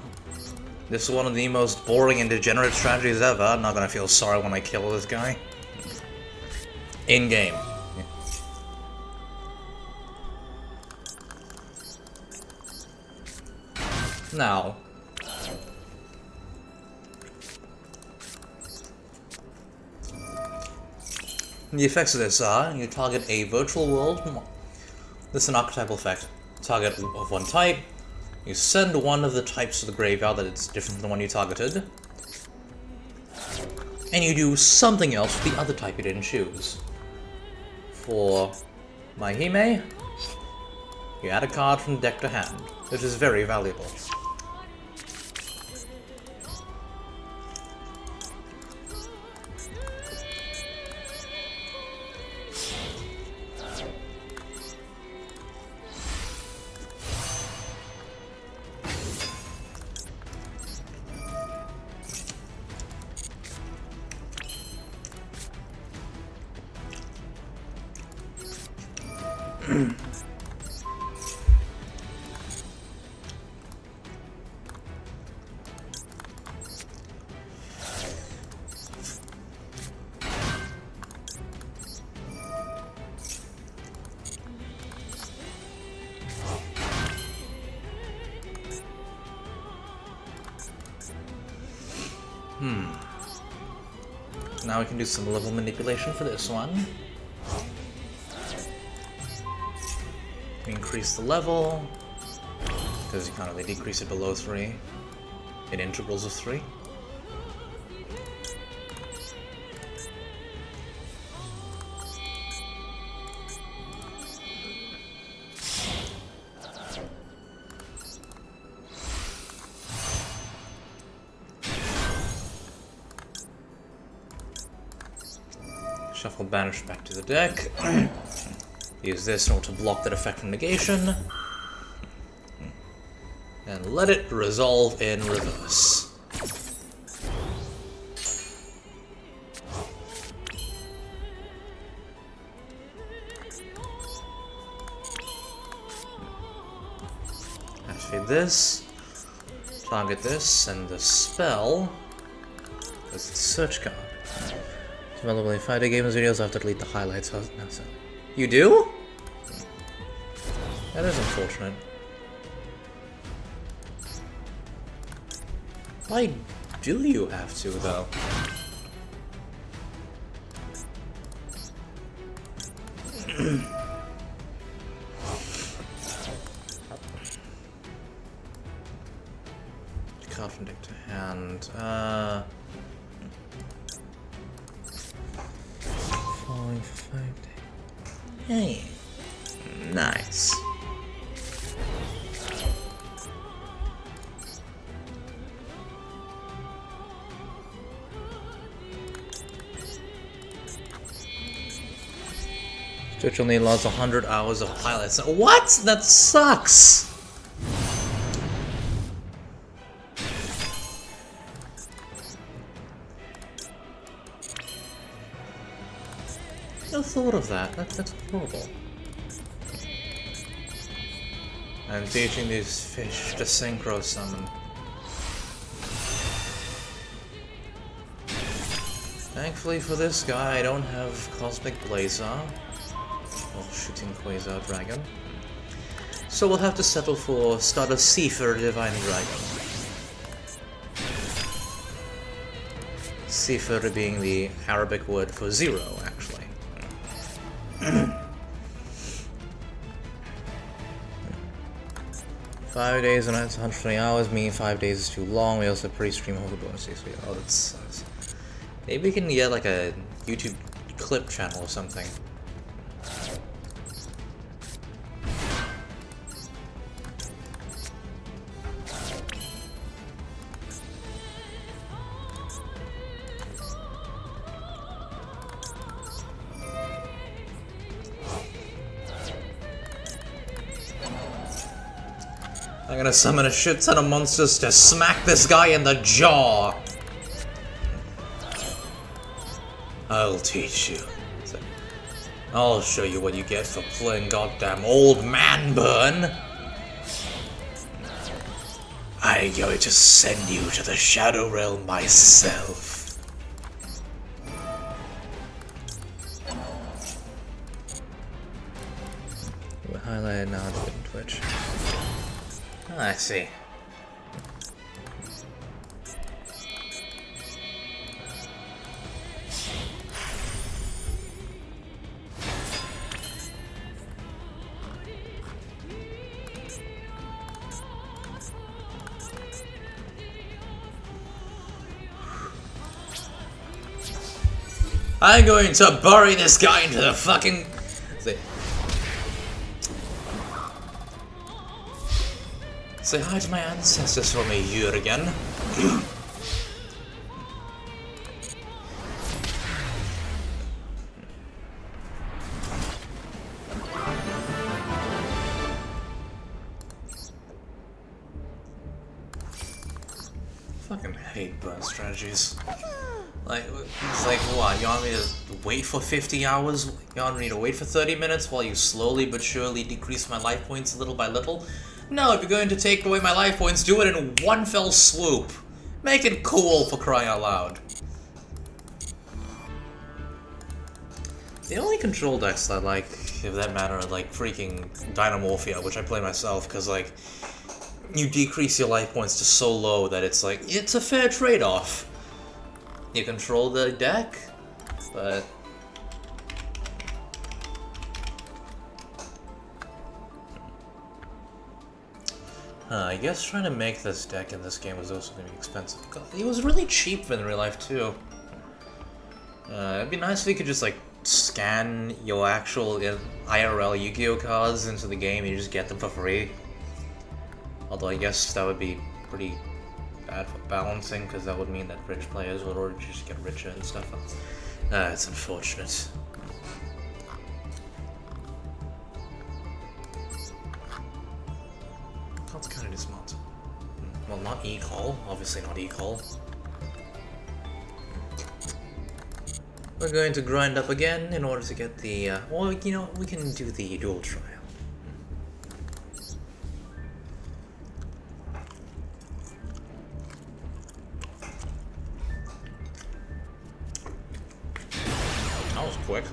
this is one of the most boring and degenerate strategies ever. I'm not gonna feel sorry when I kill this guy. In-game. Now, the effects of this are, you target a virtual world. This is an archetypal effect. Target of one type. You send one of the types to the graveyard that is different from the one you targeted. And you do something else with the other type you didn't choose. For Mahime, you add a card from deck to hand, which is very valuable. Now we can do some level manipulation for this one. Increase the level, because you can't really decrease it below 3 in integrals of 3. Shuffle Banish back to the deck. Use this in order to block that effect from negation. And let it resolve in reverse. Activate this. Target this, and the spell is the search card. Available in 5Daygamers videos, I have to delete the highlights. No, so. You do? That is unfortunate. Why do you have to, though? Card from deck to hand. 5 days. Hey, nice. Twitch only allows 100 hours of highlights. What? That sucks! No thought of that. That's horrible. I'm teaching these fish to synchro summon. Thankfully for this guy, I don't have Cosmic Blazer. Or Shooting Quasar Dragon. So we'll have to settle for Starter Seafer Divine Dragon. Seafer being the Arabic word for zero, actually. 5 days and that's 120 hours, meaning 5 days is too long. We also have pre-stream holy bonuses. Oh, that sucks. Maybe we can get like a YouTube clip channel or something. I'm gonna summon a shit ton of monsters to smack this guy in the jaw! I'll teach you. I'll show you what you get for playing goddamn old man burn! I'm going to send you to the Shadow Realm myself. We're highlighted now to Twitch. I see. I'm going to bury this guy into the fucking... Say hi to my ancestors for me, Yugioh. Fucking hate burn strategies. Like, it's like, what, you want me to wait for 50 hours? You want me to wait for 30 minutes while you slowly but surely decrease my life points little by little? No, if you're going to take away my life points, do it in one fell swoop. Make it cool, for crying out loud. The only control decks I like, if that matter, are like freaking Dynamorphia, which I play myself, because like, you decrease your life points to so low that it's like, it's a fair trade-off. You control the deck, but... I guess trying to make this deck in this game was also going to be expensive. It was really cheap in real life, too. It'd be nice if you could just, like, scan your actual IRL Yu-Gi-Oh cards into the game and you just get them for free. Although I guess that would be pretty bad for balancing, because that would mean that rich players would already just get richer and stuff. It's unfortunate. That's kind of smart. Well, not E-Call. Obviously not E-Call. We're going to grind up again in order to get the, well, you know, we can do the duel trial. That was quick.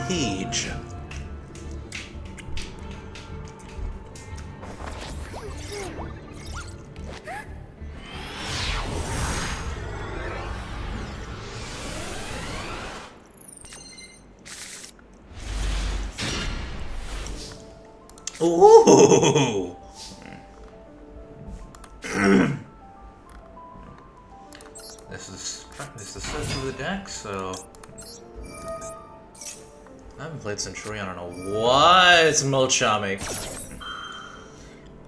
Siege. Ooh! This is set through the deck, so I haven't played Centurion, I don't know what. It's Mulchami.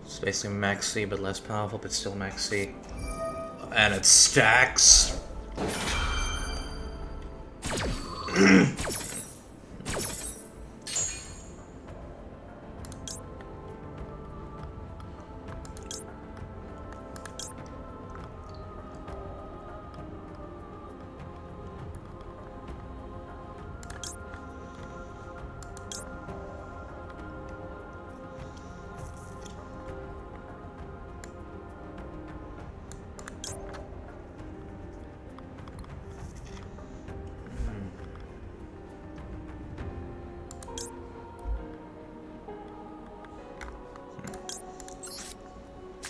It's basically Max C, but less powerful, but still Max C. And it stacks.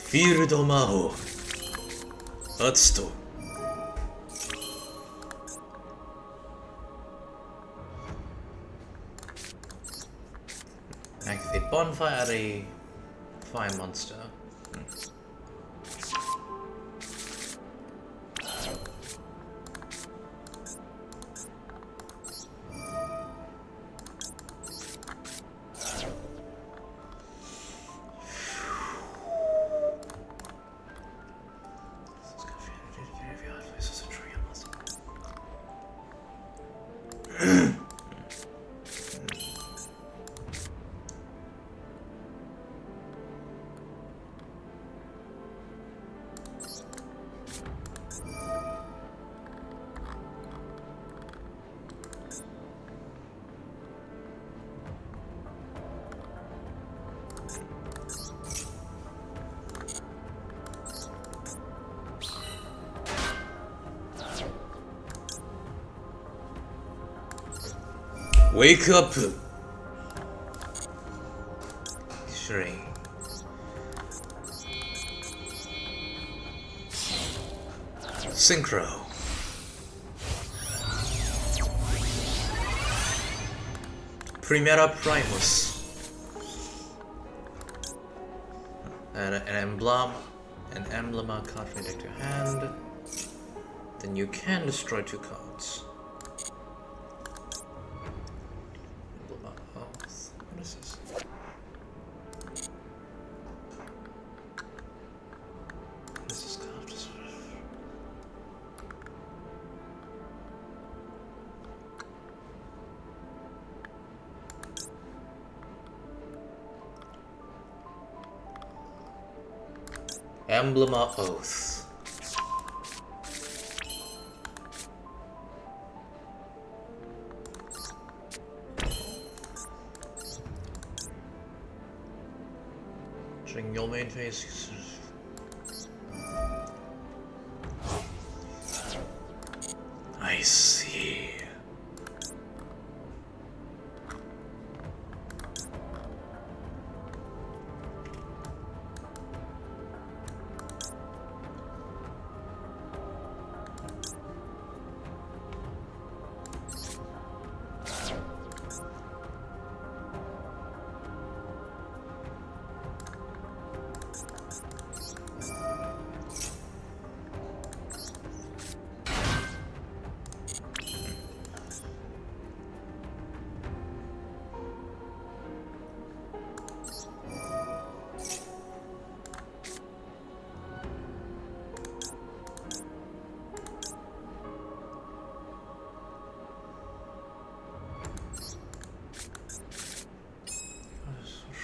Field Maho. Atsuto. Activate bonfire, a fire monster. Wake up! Three. Synchro. Primera Primus. And an emblem card from your deck to your hand. then you can destroy 2 cards. What is this? What is this card? Emblem of Oath. Your main face. I see.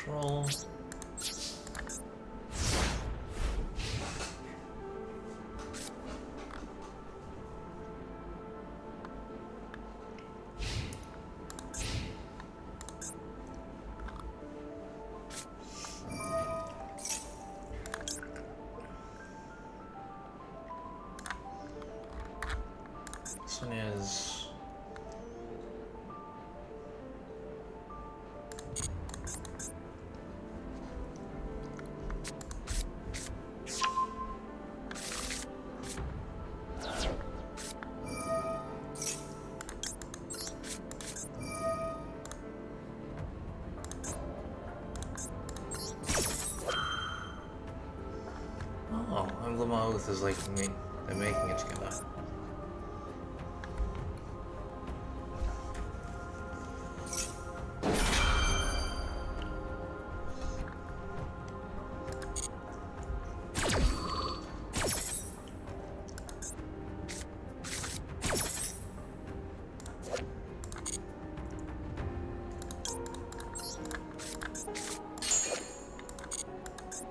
Roll. This one is Emblem of Oath is like they're making it together.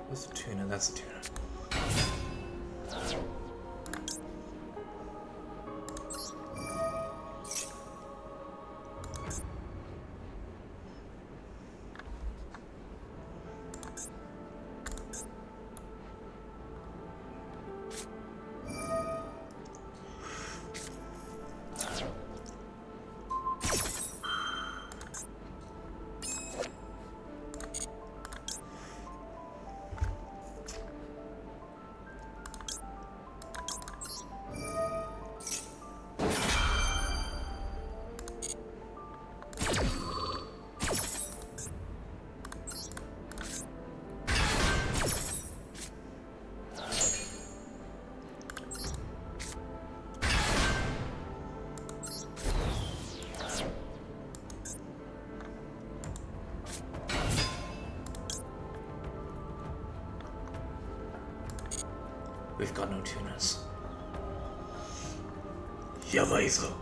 What's the tuna? That's the tuna. We've got no tunas. Yabaizo.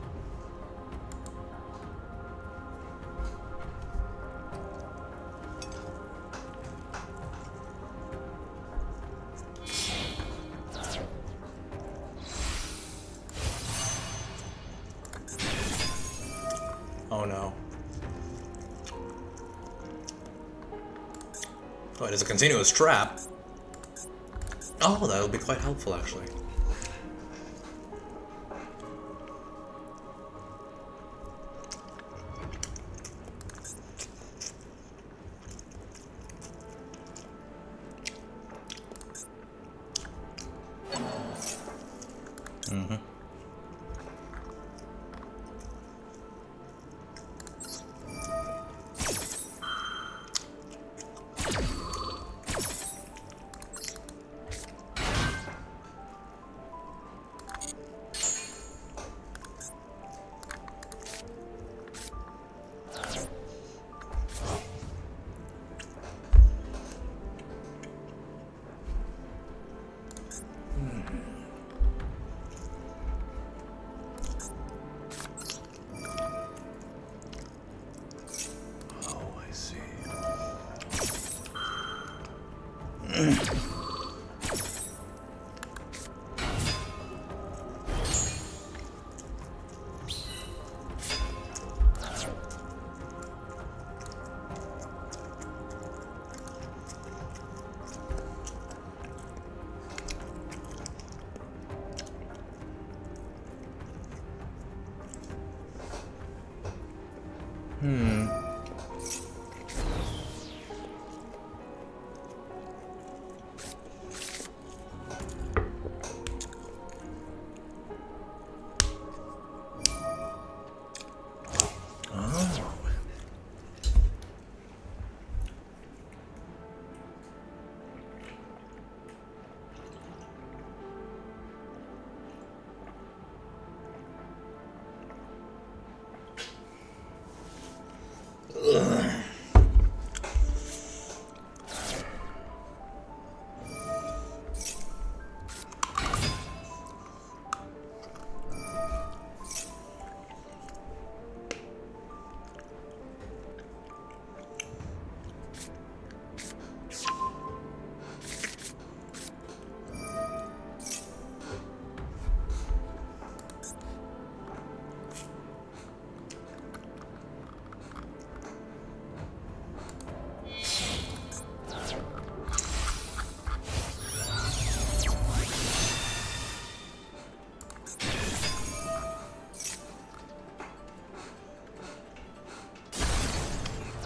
Oh no. Oh, it is a continuous trap. Oh, that'll be quite helpful, actually. Mm-hmm.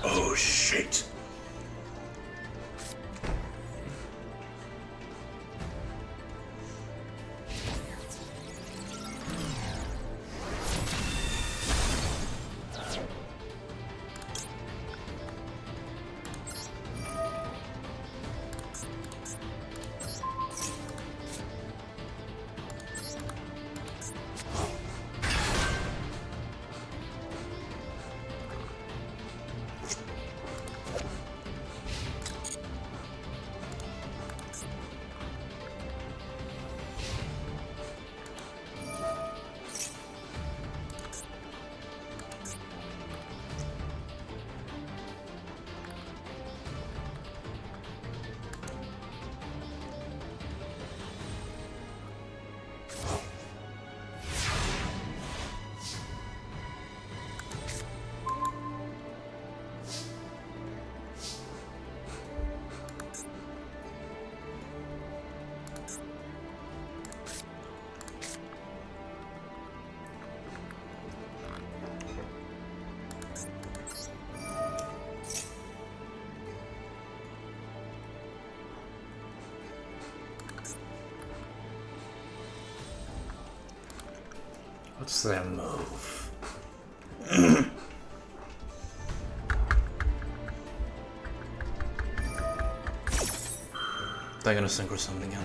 Oh shit. What's their move? They're gonna synchro summon again.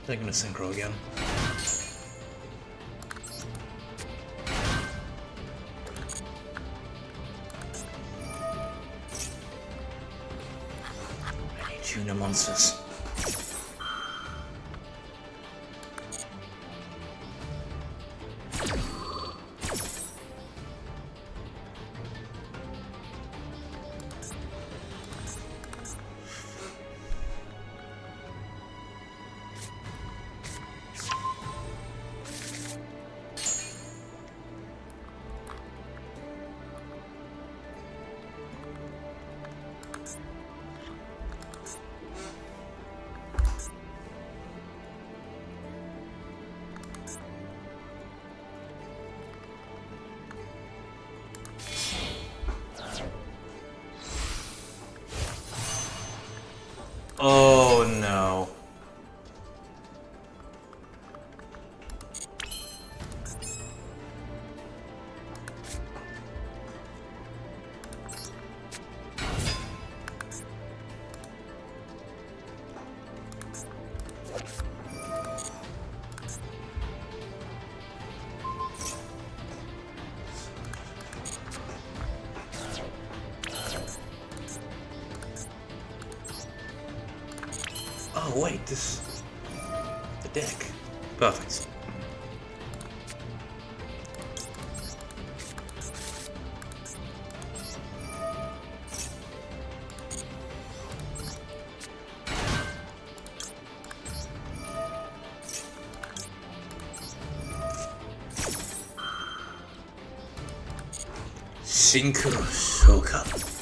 They're gonna synchro again. I need tuna monsters. Oh wait, this... the deck. Perfect. Shinku Shoka.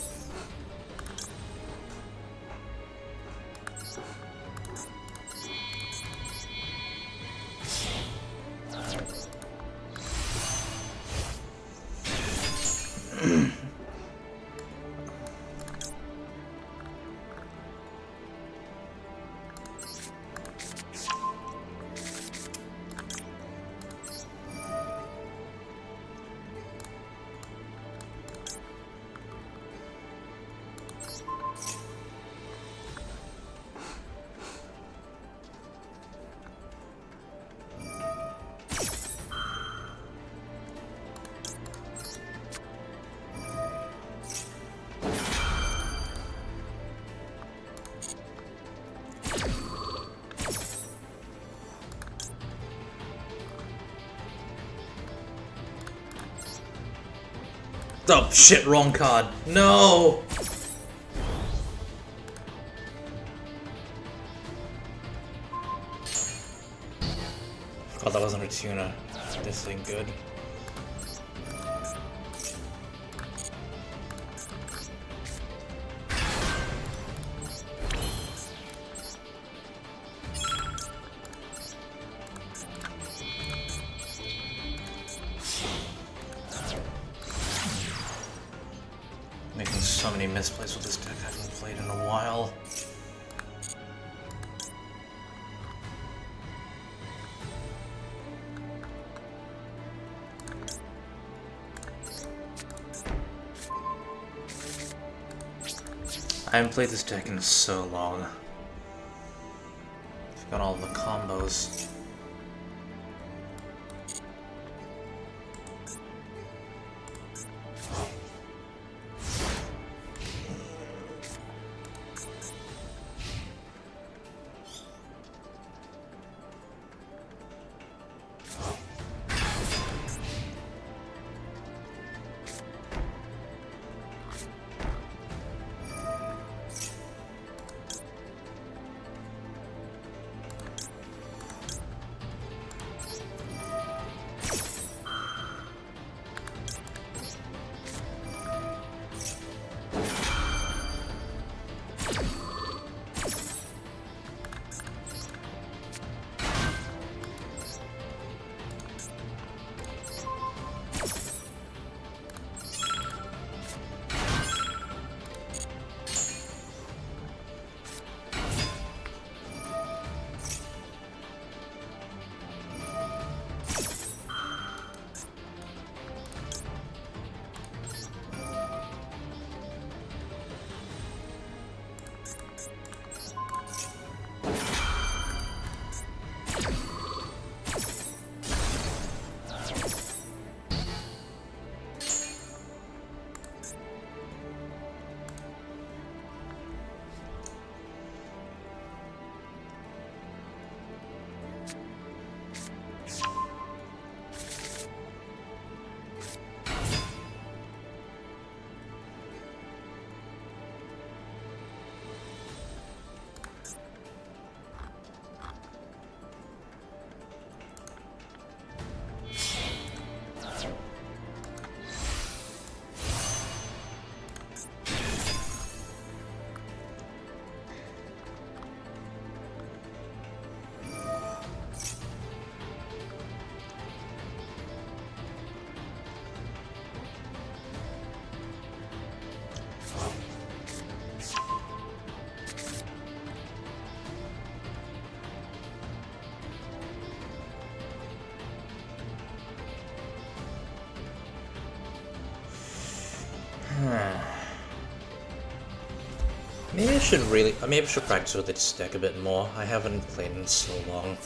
Oh shit, wrong card. No! God, that wasn't a tuner. This thing good. Making so many misplays with this deck I haven't played in a while. I haven't played this deck in so long. I've got all the combos. Maybe I should practice with this deck a bit more. I haven't played in so long.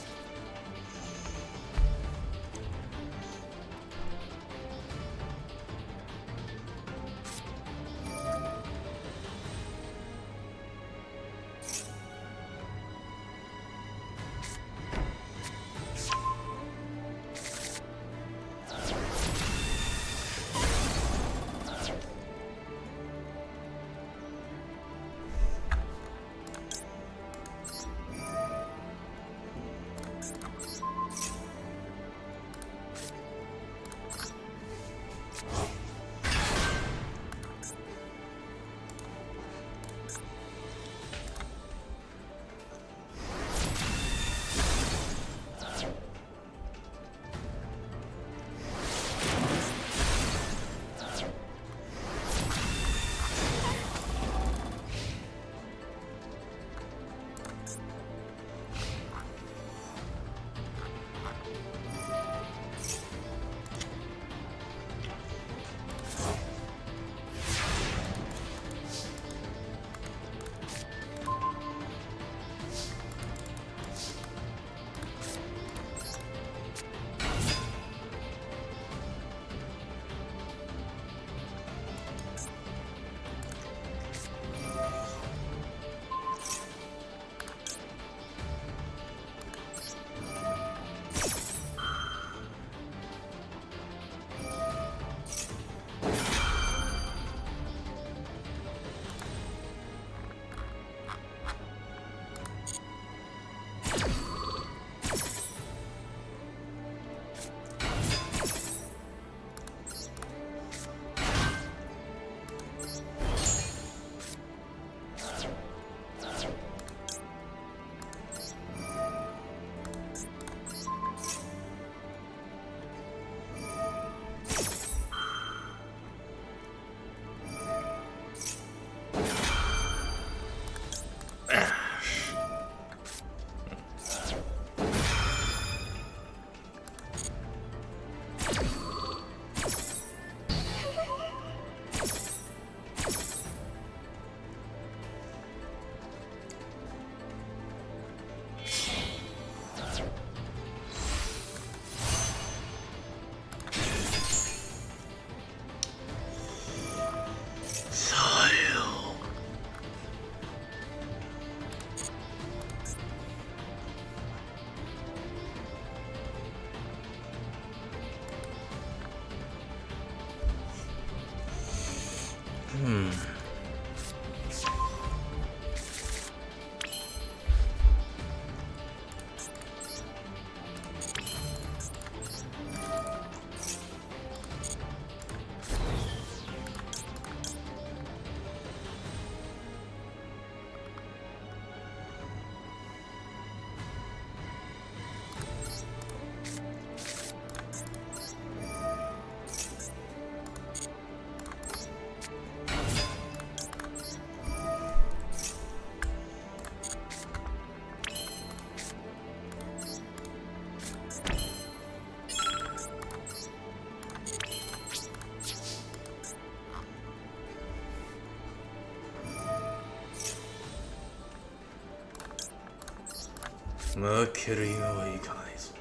Mercuryのいかないぞ。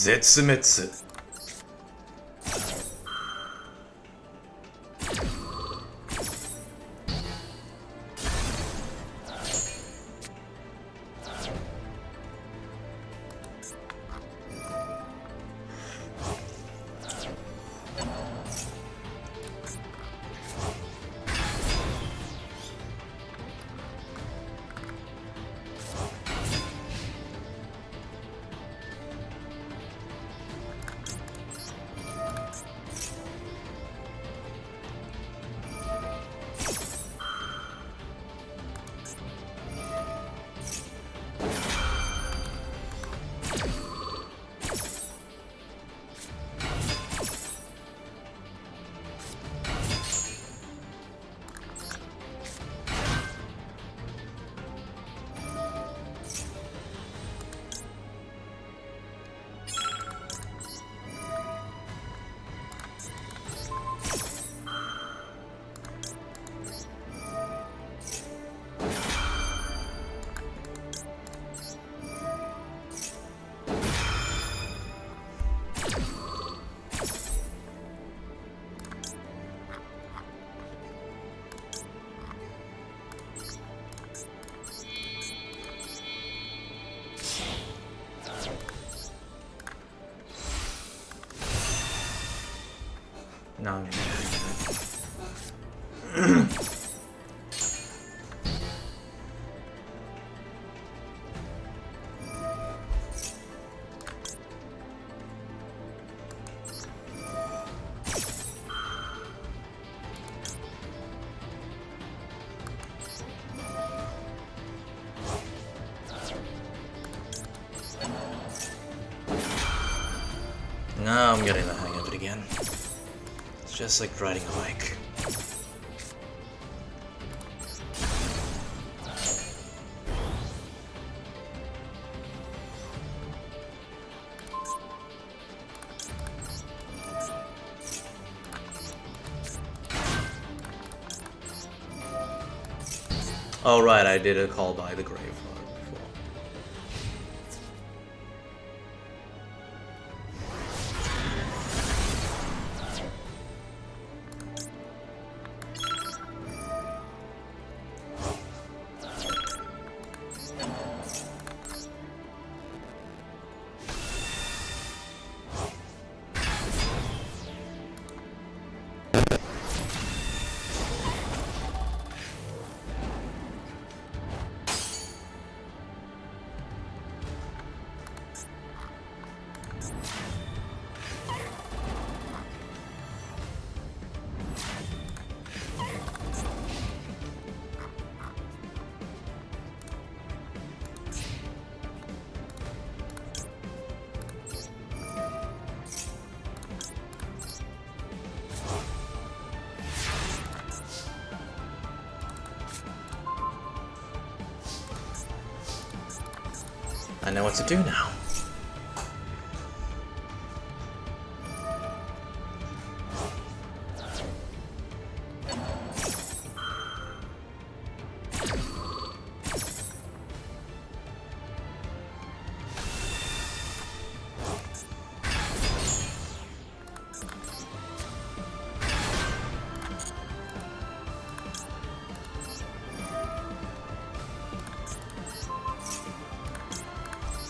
絶滅。Now I'm Now I'm getting the hang of it again. It's just like riding a bike. Oh right, I did a call by the grave before. I know what to do now.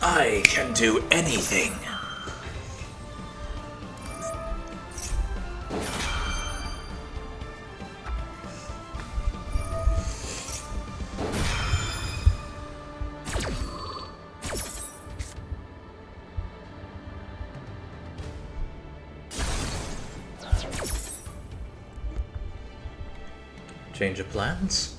I can do anything. Change of plans?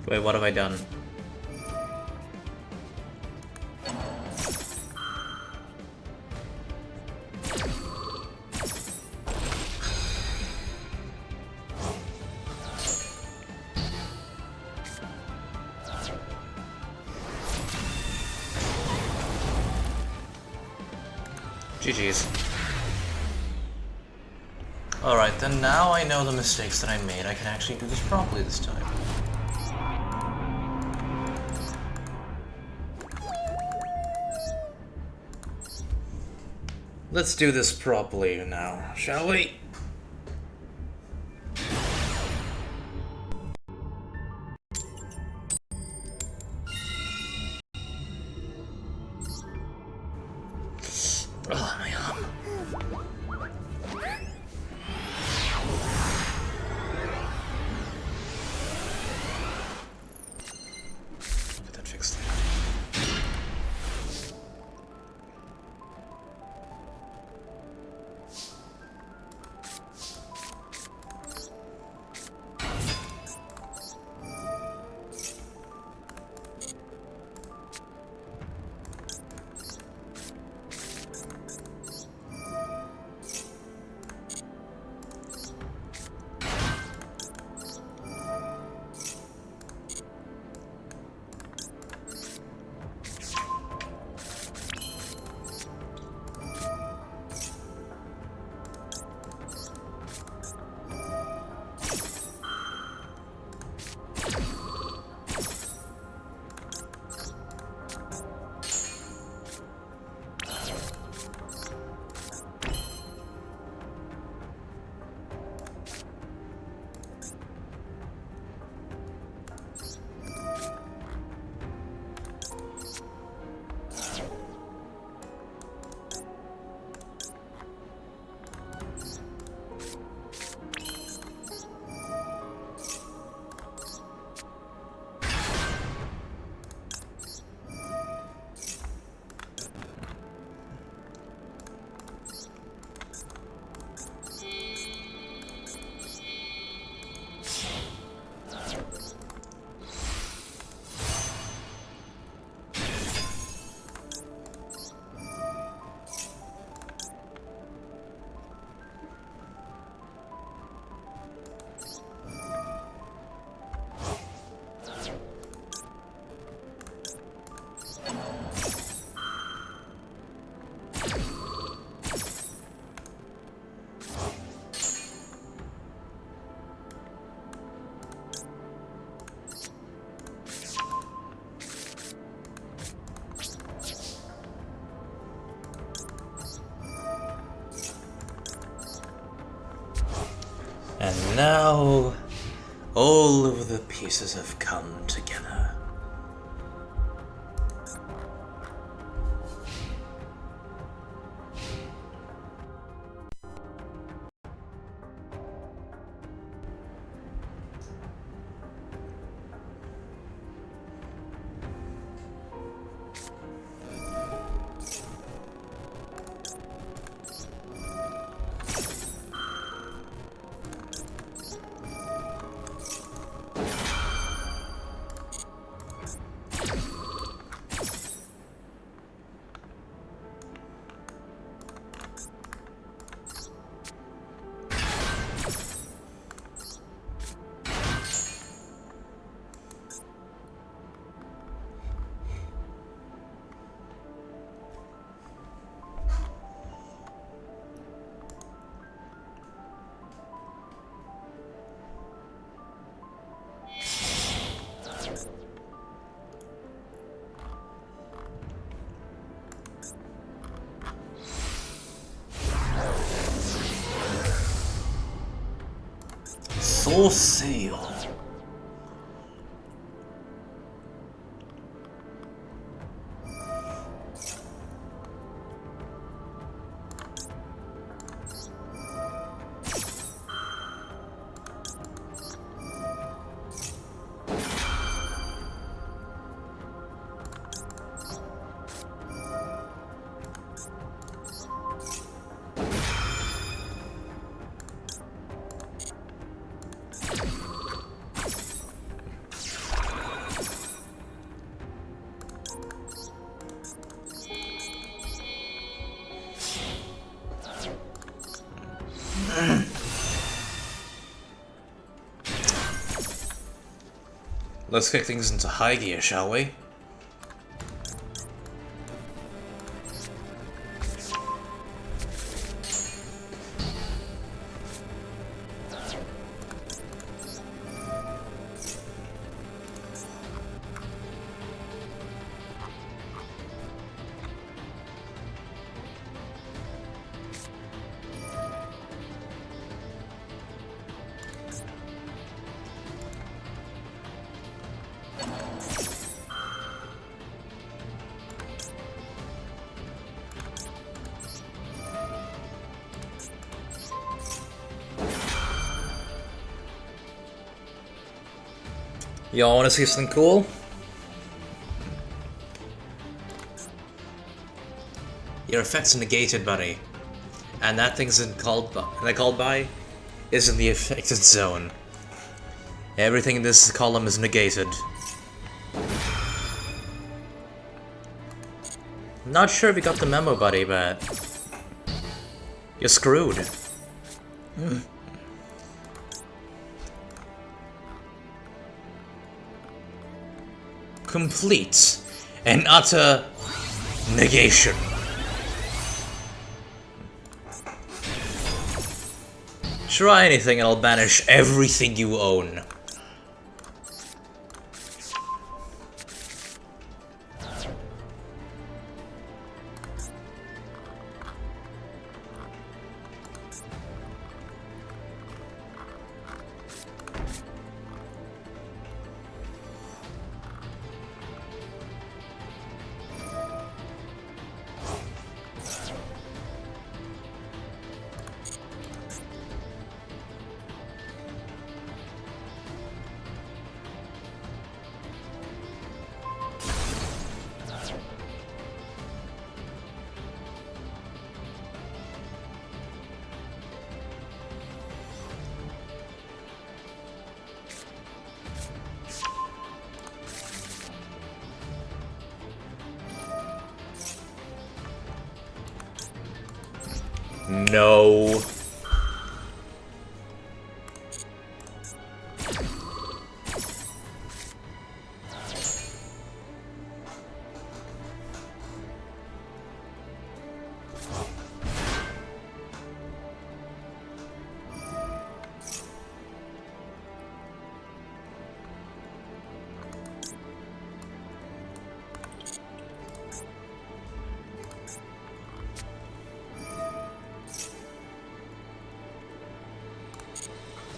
Wait, what have I done? GG's. Alright, then now I know the mistakes that I made. I can actually do this properly this time. Let's do this properly now, shall we? Oh, my arm. Get that fixed. And now, all of the pieces have come together. For sale. Let's kick things into high gear, shall we? Y'all wanna see something cool? Your effects are negated, buddy. And that thing's called by is in the affected zone. Everything in this column is negated. Not sure if you got the memo, buddy, but you're screwed. Complete and utter negation. Try anything and I'll banish everything you own. No.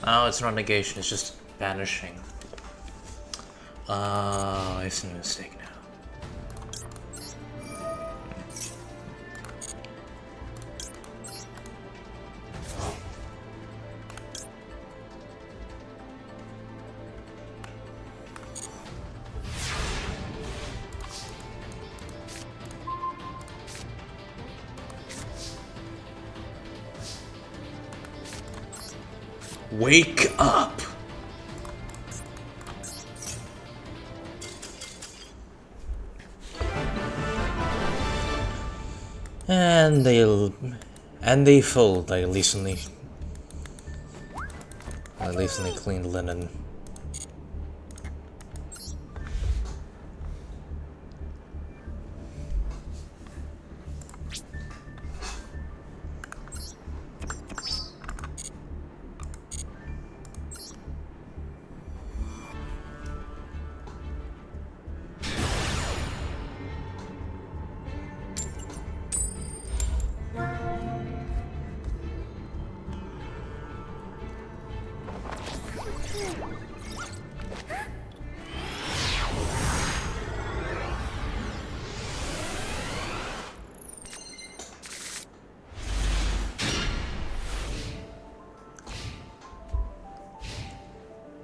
Oh, it's not negation, it's just banishing. I see a mistake now. Wake up! And they fold. I recently cleaned linen.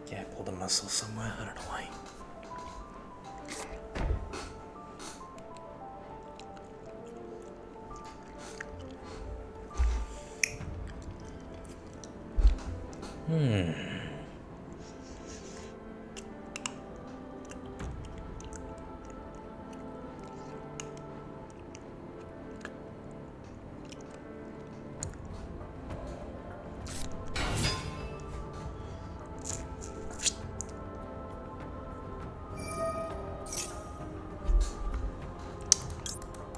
Yeah, I pulled a muscle somewhere. I don't know why.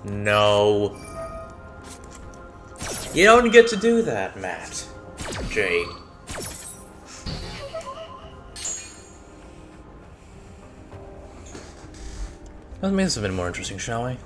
No. You don't get to do that, Matt. Jay. Let's make this a bit more interesting, shall we?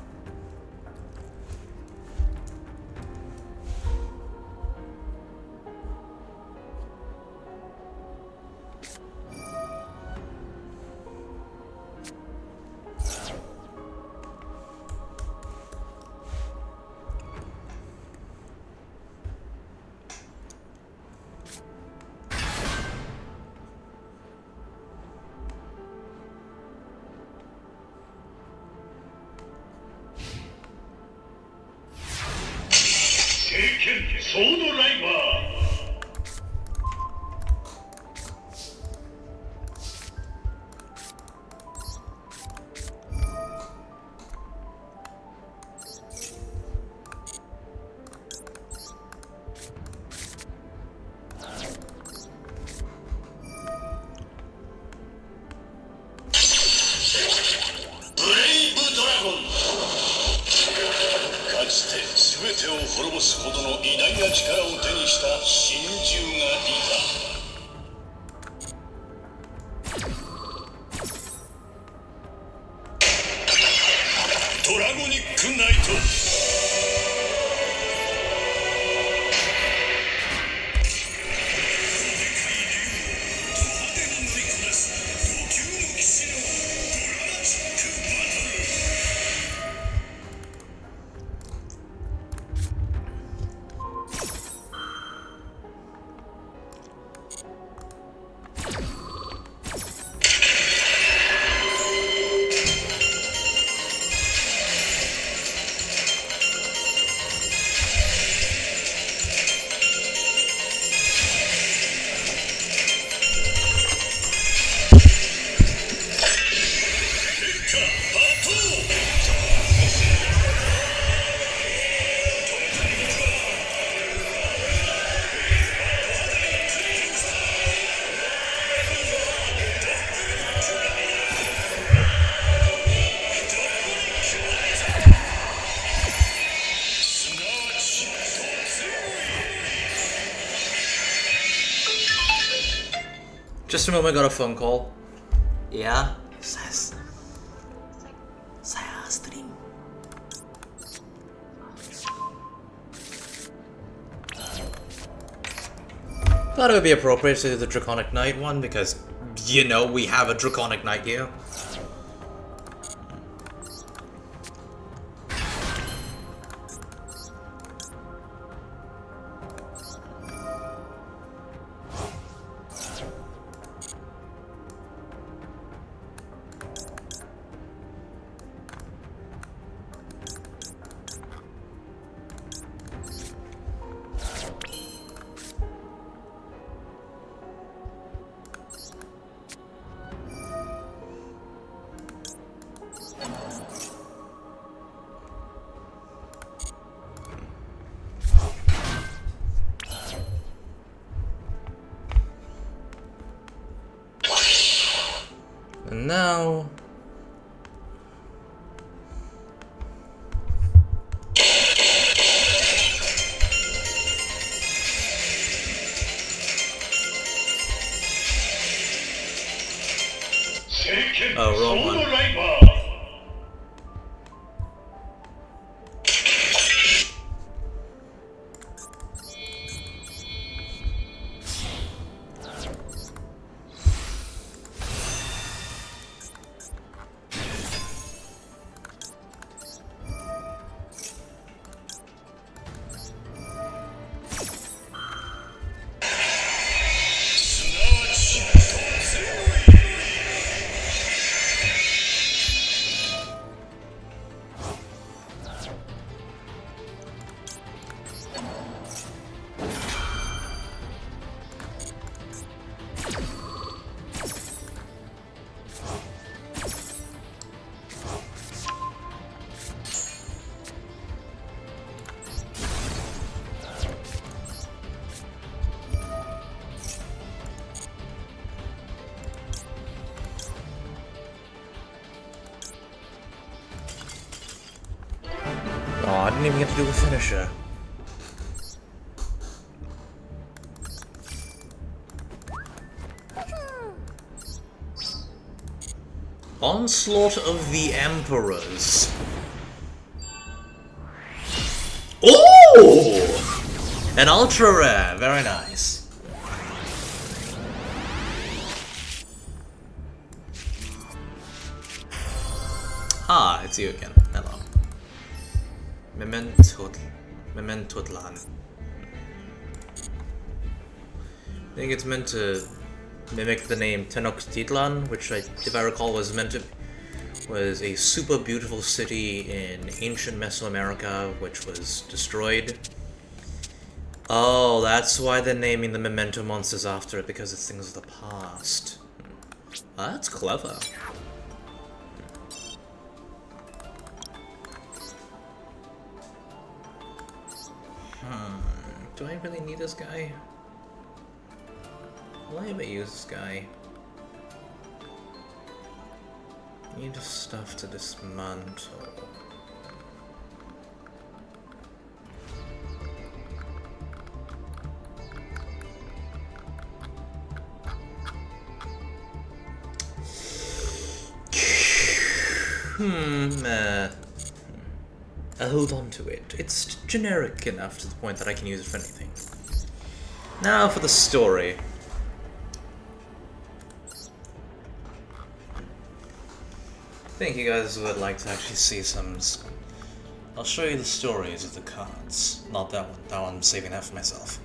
Just a moment, I got a phone call. Yeah? Says. Saya stream. Thought it would be appropriate to do the Draconic Knight one because, you know, we have a Draconic Knight here. And now... oh, wrong one. Oh, I didn't even get to do a finisher. Onslaught of the Emperors. Oh! An ultra rare, very nice. Ah, it's you again. Hello. Mementotlan. I think it's meant to mimic the name Tenochtitlan, which, if I recall, was a super beautiful city in ancient Mesoamerica, which was destroyed. Oh, that's why they're naming the Memento monsters after it, because it's things of the past. That's clever. Do I really need this guy? Will I ever use this guy? Need stuff to dismantle. I'll hold on to it. It's generic enough to the point that I can use it for anything. Now for the story. I think you guys would like to actually see some... I'll show you the stories of the cards. Not that one. That one I'm saving that for myself.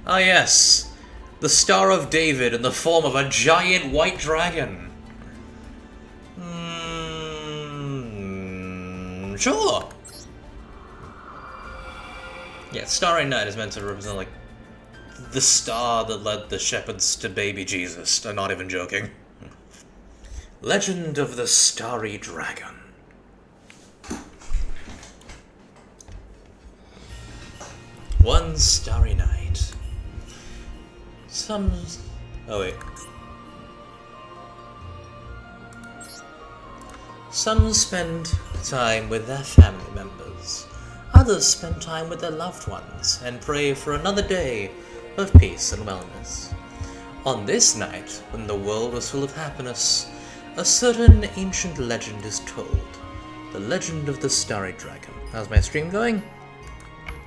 Ah yes, the Star of David in the form of a giant white dragon. Sure. Yeah, Starry Night is meant to represent, like, the star that led the shepherds to baby Jesus. I'm not even joking. Legend of the Starry Dragon. One starry night. Oh wait. Some spend time with their family members. Others spend time with their loved ones and pray for another day of peace and wellness. On this night, when the world was full of happiness, a certain ancient legend is told. The legend of the Starry Dragon. How's my stream going?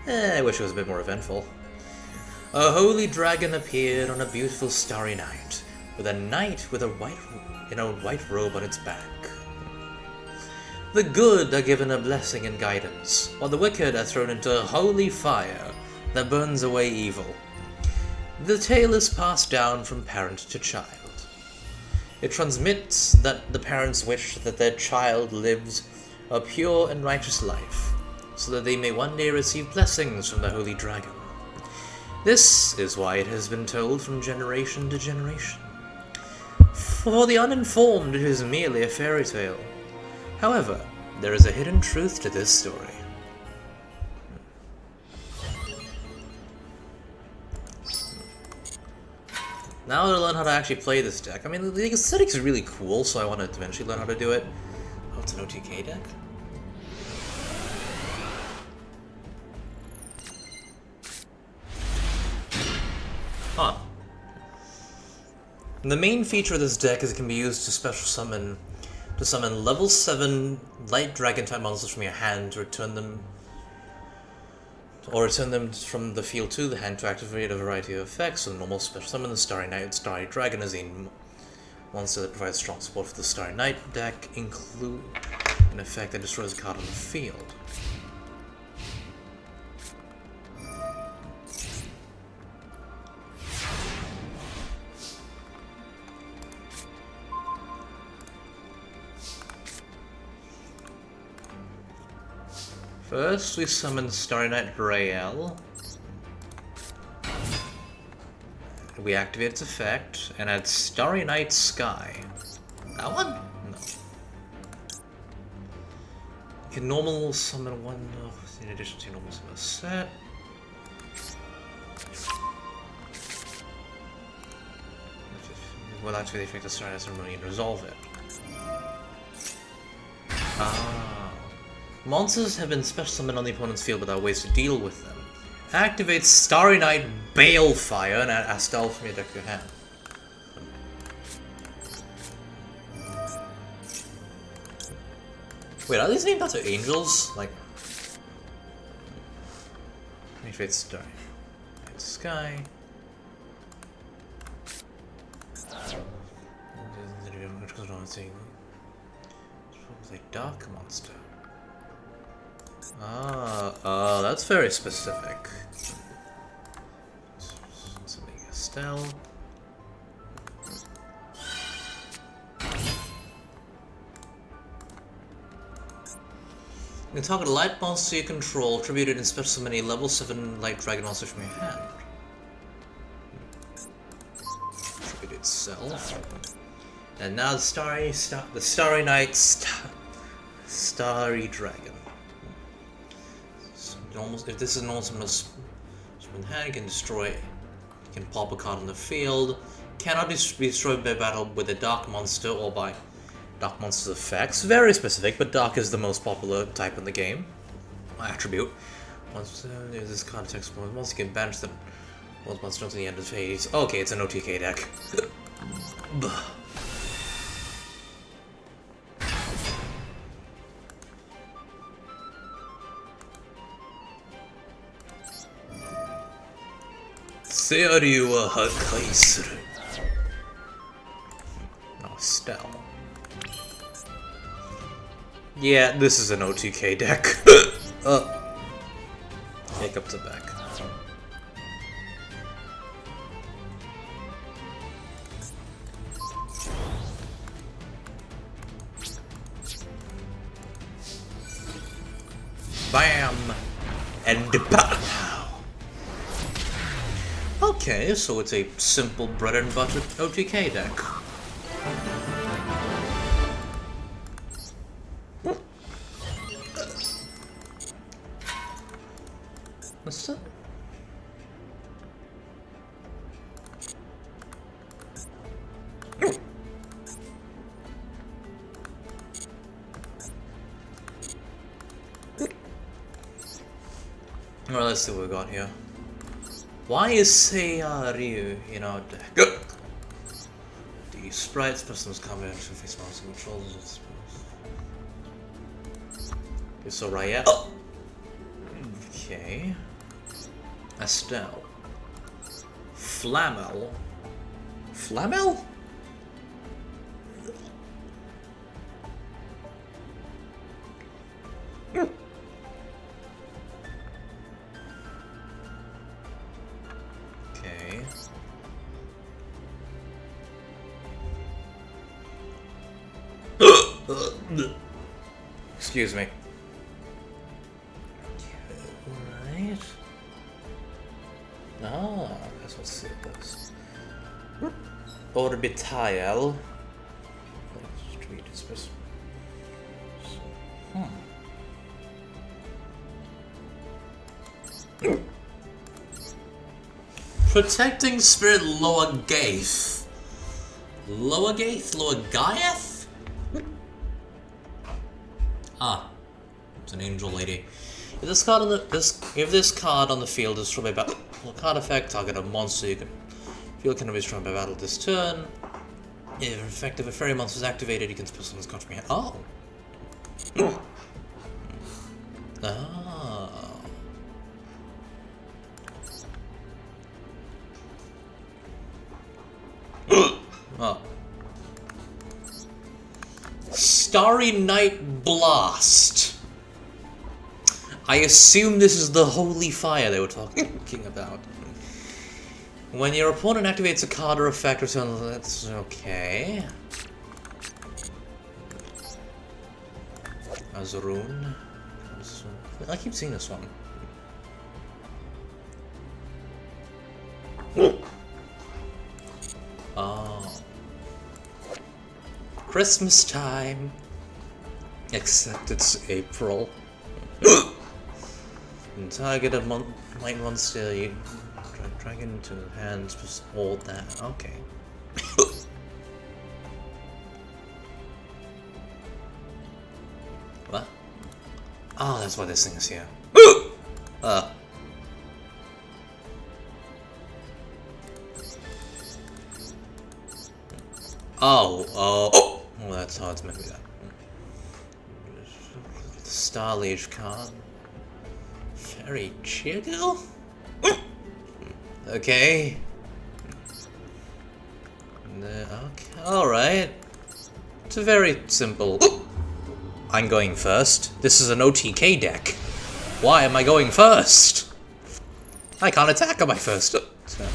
I wish it was a bit more eventful. A holy dragon appeared on a beautiful starry night, with a knight with a white robe on its back. The good are given a blessing and guidance, while the wicked are thrown into holy fire that burns away evil. The tale is passed down from parent to child. It transmits that the parents wish that their child lives a pure and righteous life, so that they may one day receive blessings from the holy dragon. This is why it has been told from generation to generation. For the uninformed, it is merely a fairy tale. However, there is a hidden truth to this story. Now that I learn how to actually play this deck, I mean, the aesthetics is really cool, so I want to eventually learn how to do it. Oh, it's an OTK deck? Huh. The main feature of this deck is it can be used to special summon level 7 light dragon type monsters from your hand to return them from the field to the hand to activate a variety of effects. So the normal special summon, the Starry Knight, Starry Dragon is a monster that provides strong support for the Starry Knight deck, include an effect that destroys a card on the field. First, we summon Starry Knight Rael. We activate its effect and add Starry Night Sky. That one? No. You can normal summon one in addition to normal summon set. We'll activate the effect of Starry Night Ceremony and resolve it. Monsters have been special summoned on the opponent's field without ways to deal with them. Activate Starry Night Balefire and add Astel from your deck to your hand. Wait, are these named after angels? Like, activate Starry Night Sky. It's a dark monster. Oh, that's very specific. Something Estelle. You can target a light monster you control, attributed in special summon a level 7 light dragon monster from your hand. Attribute itself. And now the Starry Night Starry Dragon. If this is an normal summon hand, you can destroy it. You can pop a card on the field. Cannot be destroyed by battle with a dark monster or by dark monster's effects. Very specific, but dark is the most popular type in the game. Attribute. Once there's this context, once you can banish them. Once monster to the end of the phase. Okay, it's an OTK deck. Seiryu wa Hakkai suru. Oh, Stell. Yeah, this is an OTK deck. Hiccups are back. Bam! And pow! Okay, so it's a simple bread and butter OTK deck. What's that? Well, let's see what we got here. Why is Ryu, you know, the sprites, person's combat action, face mouse controls. Okay, so Raya. Okay. Estelle. Flamel. Flamel? Okay. Excuse me. Right. Ah, that's what's it does. Orbital. Street is Protecting Spirit Lower Gaith. Lower Gaith? Lower Gaiath? Ah. It's an angel lady. If this card on the field is destroyed by battle card effect, target a monster you can feel can be destroyed by battle this turn. If a fairy monster is activated, you can put someone's card from your hand. Oh. Ah. Oh. Starry Night Blast. I assume this is the holy fire they were talking about. When your opponent activates a card or effect or something, that's okay. Azarun. I keep seeing this one. Oh. Christmas time. Except it's April. And target a light monster, you drag it into hands, just hold that. Okay. What? Oh, that's why this thing is here. Oh, that's how it's meant to be done. Star Liege card. Fairy Yugioh? Okay. Okay. Alright. It's a very simple. I'm going first. This is an OTK deck. Why am I going first? I can't attack on my first turn.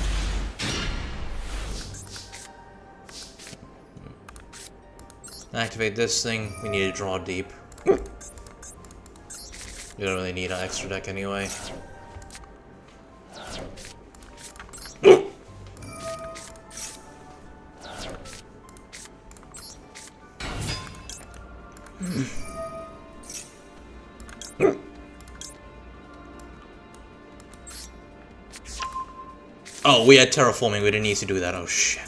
Activate this thing. We need to draw deep. You don't really need an extra deck anyway. Oh, we had terraforming. We didn't need to do that. Oh shit.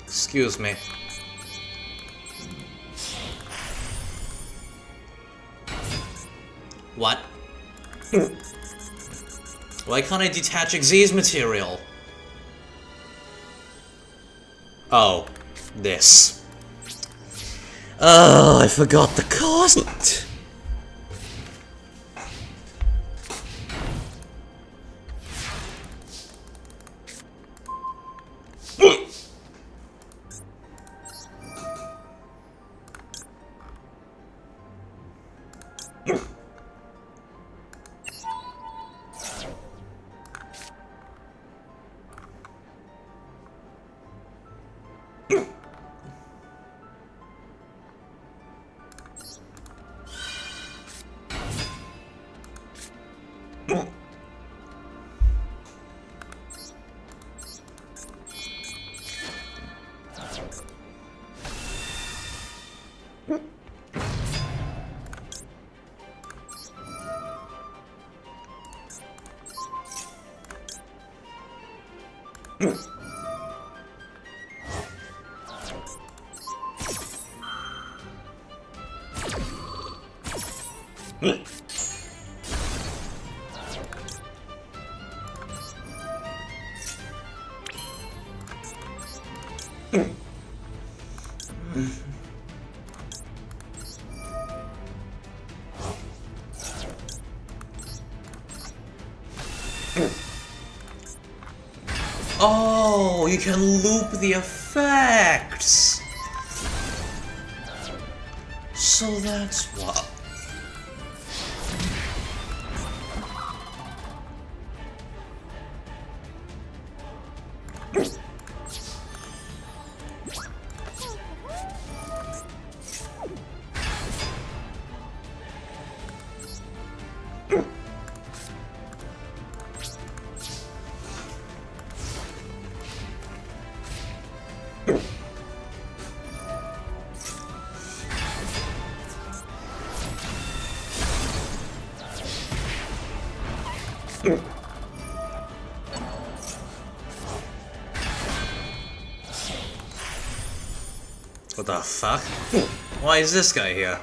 Excuse me. What? Why can't I detach Xyz material? Oh, this. Oh, I forgot the cost. Oh, you can loop the effects! So that's what... What the fuck? Why is this guy here?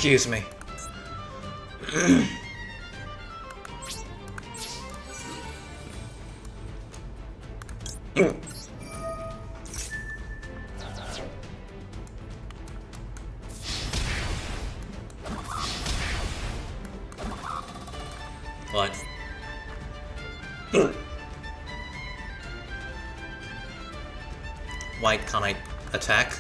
Excuse me. What? Why can't I attack?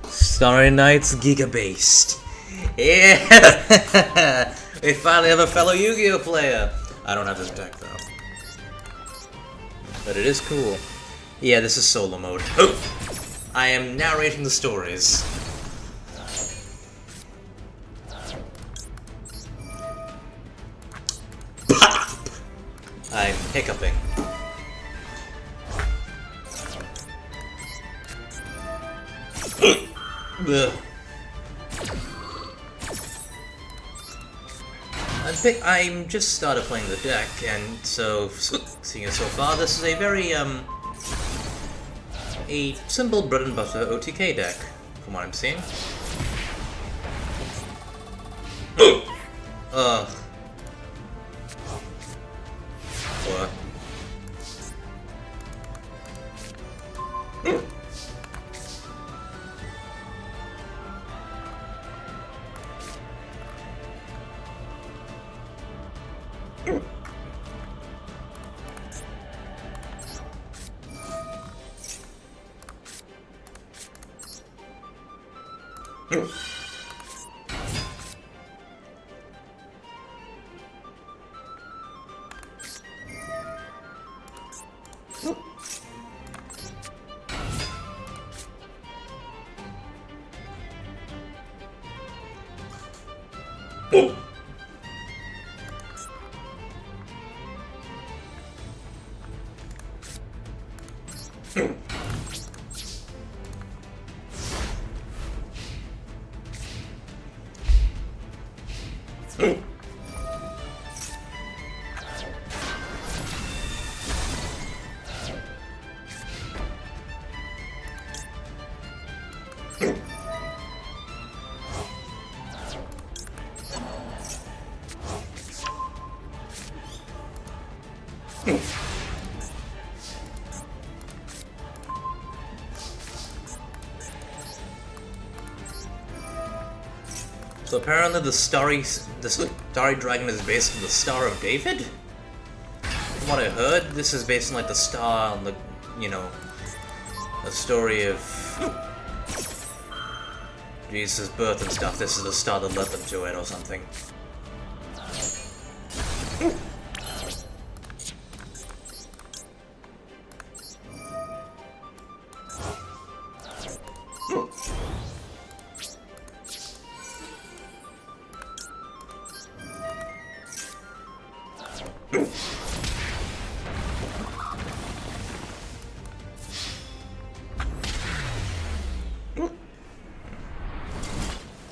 Starry Night's Giga-based. Yeah! We finally have a fellow Yu-Gi-Oh player! I don't have this deck though. But it is cool. Yeah, this is solo mode. Oh! I am narrating the stories. Pop! I'm hiccuping. Ugh. I'm just started playing the deck, and so seeing it so far, this is a very a simple bread and butter OTK deck, from what I'm seeing. Ugh. What? So apparently the Starry Dragon is based on the Star of David? From what I heard, this is based on like the star, the, you know, the story of Jesus' birth and stuff. This is the star that led them to it or something.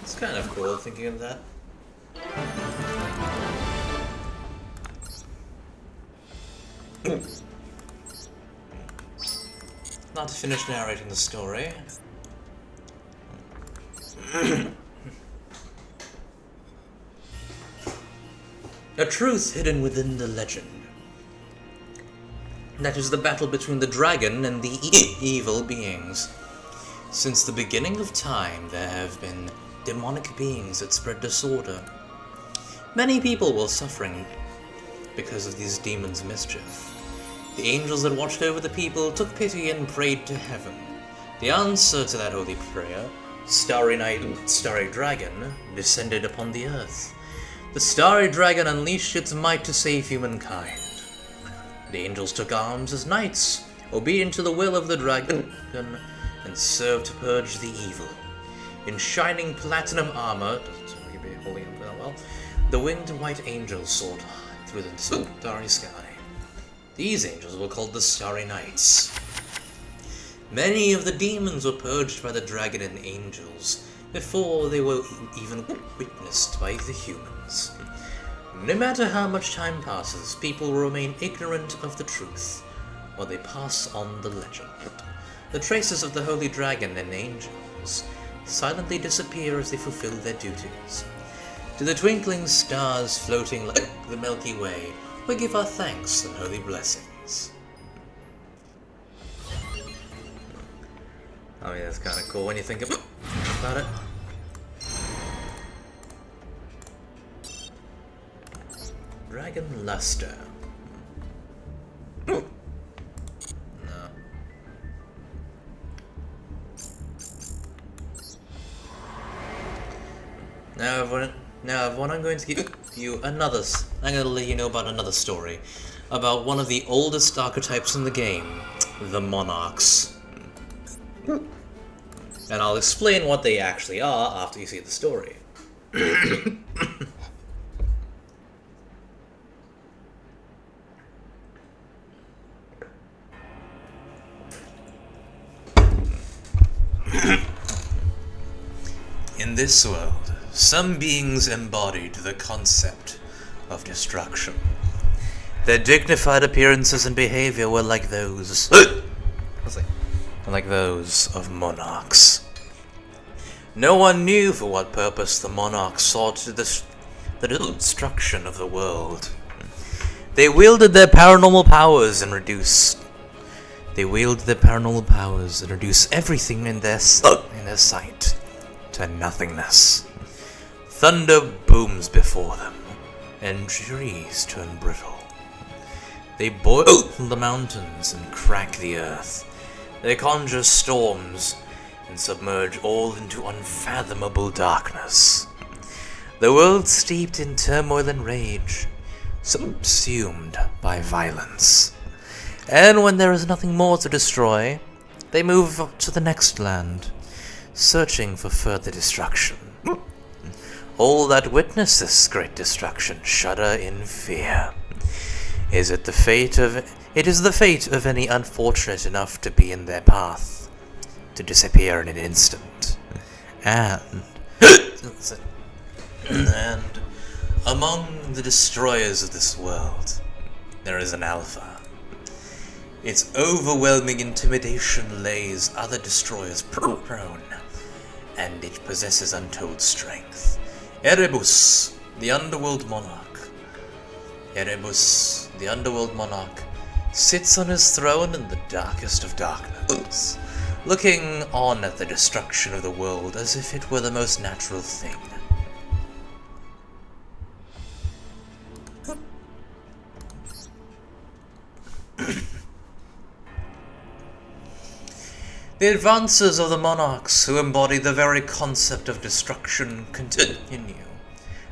It's kind of cool thinking of that. Not to finish narrating the story. A truth hidden within the legend. That is the battle between the dragon and the evil beings. Since the beginning of time, there have been demonic beings that spread disorder. Many people were suffering because of these demons' mischief. The angels that watched over the people took pity and prayed to heaven. The answer to that holy prayer, Starry Dragon, descended upon the earth. The Starry Dragon unleashed its might to save humankind. The angels took arms as knights, obedient to the will of the dragon, and served to purge the evil. In shining platinum armor, the winged white angels soared through the starry sky. These angels were called the Starry Knights. Many of the demons were purged by the dragon and angels before they were even witnessed by the humans. No matter how much time passes, people will remain ignorant of the truth, while they pass on the legend. The traces of the holy dragon and angels silently disappear as they fulfill their duties. To the twinkling stars floating like the Milky Way, we give our thanks and holy blessings. Oh yeah, that's kind of cool when you think about it. Dragon Luster. No. Now everyone, I'm going to give you another. I'm going to let you know about another story about one of the oldest archetypes in the game, the Monarchs. And I'll explain what they actually are after you see the story. In this world, some beings embodied the concept of destruction. Their dignified appearances and behavior were like those of monarchs. No one knew for what purpose the monarchs sought the destruction of the world. They wielded their paranormal powers and reduced everything in their sight to nothingness. Thunder booms before them, and trees turn brittle. They boil the mountains and crack the earth. They conjure storms and submerge all into unfathomable darkness. The world steeped in turmoil and rage, subsumed by violence. And when there is nothing more to destroy, they move to the next land, searching for further destruction. All that witness this great destruction shudder in fear. It is the fate of any unfortunate enough to be in their path, to disappear in an instant. And among the destroyers of this world, there is an alpha. Its overwhelming intimidation lays other destroyers prone, and it possesses untold strength. Erebus, the underworld monarch. Erebus, the underworld monarch, sits on his throne in the darkest of darkness, looking on at the destruction of the world as if it were the most natural thing. The advances of the monarchs who embody the very concept of destruction continue.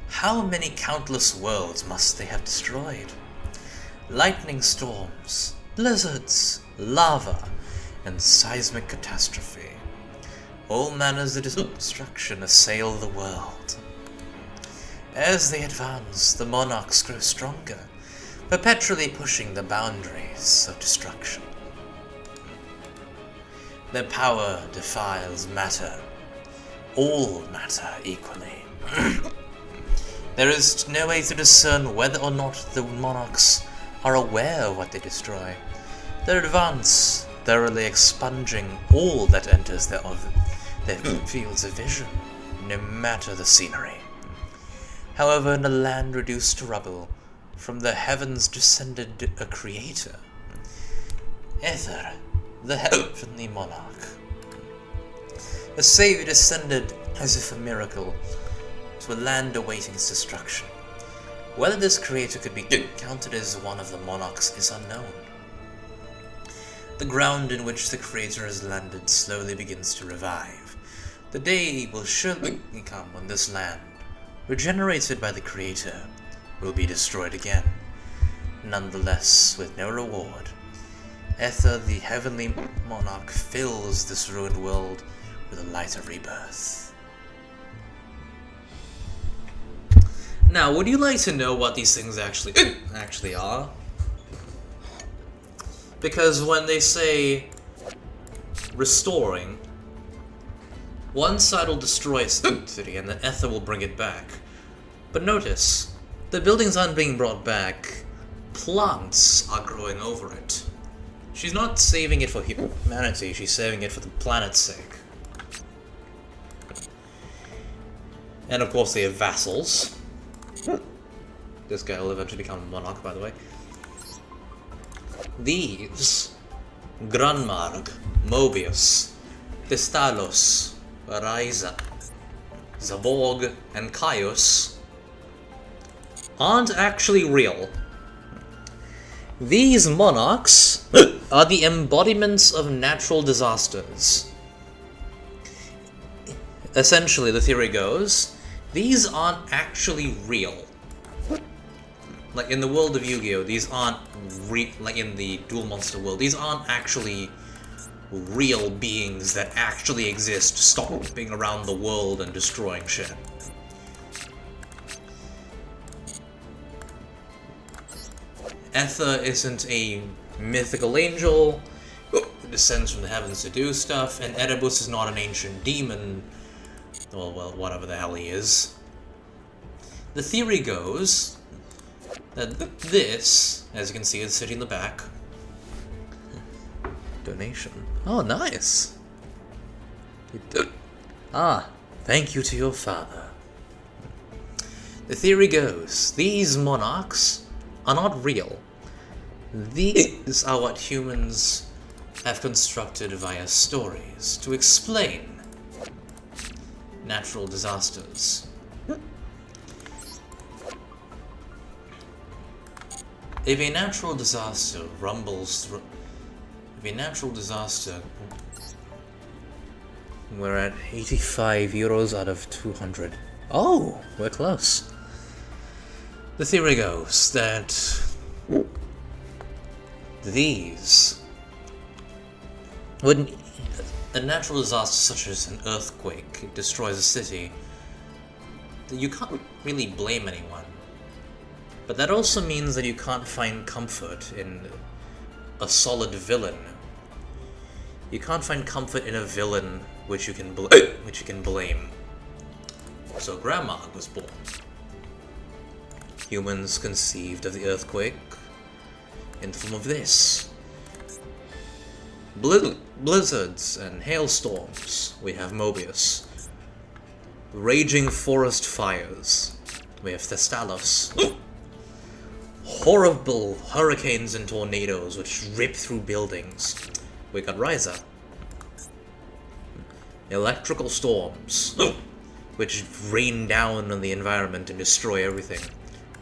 How many countless worlds must they have destroyed? Lightning storms, blizzards, lava, and seismic catastrophe. All manners of destruction assail the world. As they advance, the monarchs grow stronger, perpetually pushing the boundaries of destruction. Their power defiles matter, all matter equally. There is no way to discern whether or not the monarchs are aware of what they destroy. They advance, thoroughly expunging all that enters their fields of vision, no matter the scenery. However, in a land reduced to rubble, from the heavens descended a creator, Ether, the heavenly monarch. A savior descended as if a miracle to a land awaiting its destruction. Whether this creator could be counted as one of the monarchs is unknown. The ground in which the creator has landed slowly begins to revive. The day will surely come when this land, regenerated by the creator, will be destroyed again. Nonetheless, with no reward, Ether, the heavenly monarch, fills this ruined world with a light of rebirth. Now, would you like to know what these things actually are? Because when they say restoring, one side will destroy a city and then Ether will bring it back. But notice, the buildings aren't being brought back, plants are growing over it. She's not saving it for humanity, she's saving it for the planet's sake. And of course they have vassals. This guy will eventually become a monarch, by the way. These, Granmarg, Mobius, Testalos, Raiza, Zaborg, and Caius, aren't actually real. These monarchs are the embodiments of natural disasters. Essentially, the theory goes, these aren't actually real. Like in the world of Yu-Gi-Oh, these aren't like in the Duel Monster world, these aren't actually real beings that actually exist, stomping around the world and destroying shit. Ether isn't a mythical angel who descends from the heavens to do stuff, and Erebus is not an ancient demon well, whatever the hell he is. The theory goes that this, as you can see, is sitting in the back. Donation. Oh, nice. Ah, thank you to your father. The theory goes, these monarchs are not real. These are what humans have constructed via stories to explain natural disasters. If a natural disaster rumbles through... If a natural disaster... We're at 85 euros out of 200. Oh, we're close. The theory goes that these... When a natural disaster such as an earthquake destroys a city, you can't really blame anyone. But that also means that you can't find comfort in a solid villain. You can't find comfort in a villain which you can blame. So Grandma was born. Humans conceived of the earthquake in the form of this. Blizzards and hailstorms, we have Mobius. Raging forest fires, we have Thestalos. Horrible hurricanes and tornadoes which rip through buildings, we got Ryza. Electrical storms, which rain down on the environment and destroy everything,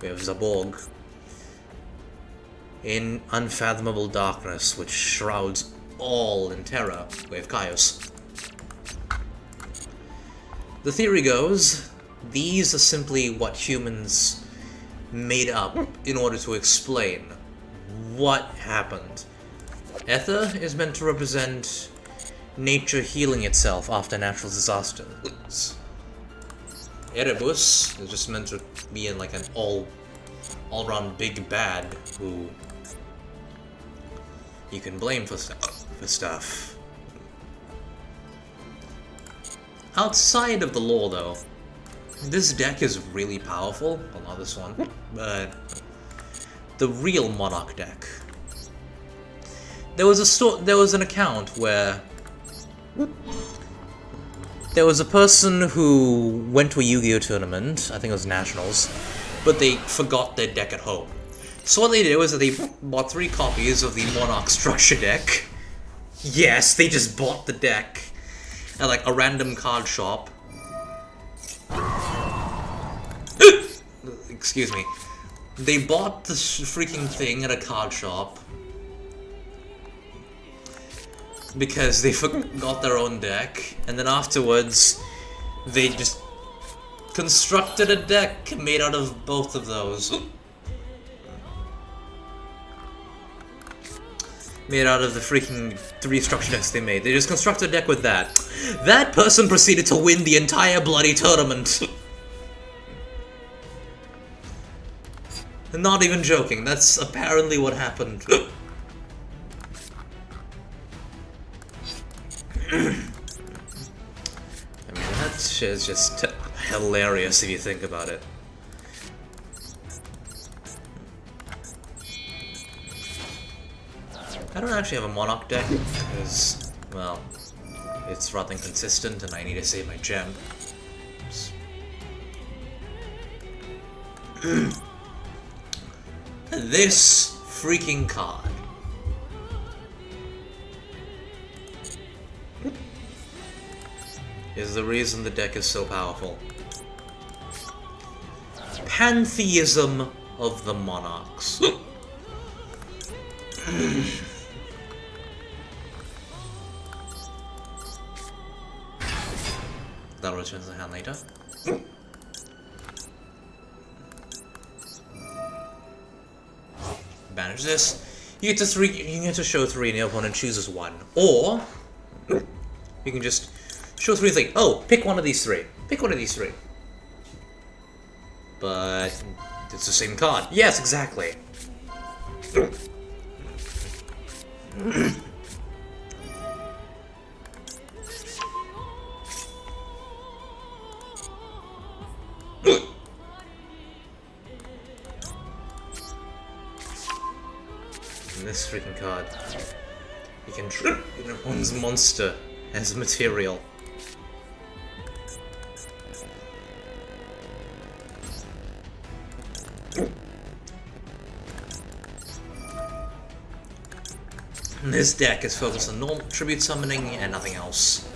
we have Zaborg. In unfathomable darkness, which shrouds all in terror, we have Caius. The theory goes, these are simply what humans made up in order to explain what happened. Ether is meant to represent nature healing itself after natural disasters. Erebus is just meant to be in like an all-round big bad who you can blame for stuff. Outside of the lore, though, this deck is really powerful. Well, not this one, but the real Monarch deck. There was an account where there was a person who went to a Yu-Gi-Oh tournament, I think it was Nationals, but they forgot their deck at home. So what they did was that they bought 3 copies of the Monarch structure deck. Yes, they just bought the deck at like a random card shop. Excuse me. They bought the freaking thing at a card shop because they forgot their own deck, and then afterwards they just constructed a deck made out of both of those. Made out of the freaking 3 structure decks they made. They just constructed a deck with that. That person proceeded to win the entire bloody tournament. Not even joking, that's apparently what happened. I mean, that shit is just hilarious if you think about it. I don't actually have a Monarch deck, because, well, it's rather inconsistent and I need to save my gem. This freaking card. Is the reason the deck is so powerful. Pantheism of the Monarchs. That returns the hand later. Banish this. You get to show 3 and your opponent chooses 1. Or you can just show 3 and think, oh, pick one of these 3. Pick one of these 3. But it's the same card. Yes, exactly. And this freaking card. You can treat an opponent's monster as material. And this deck is focused on normal tribute summoning and nothing else.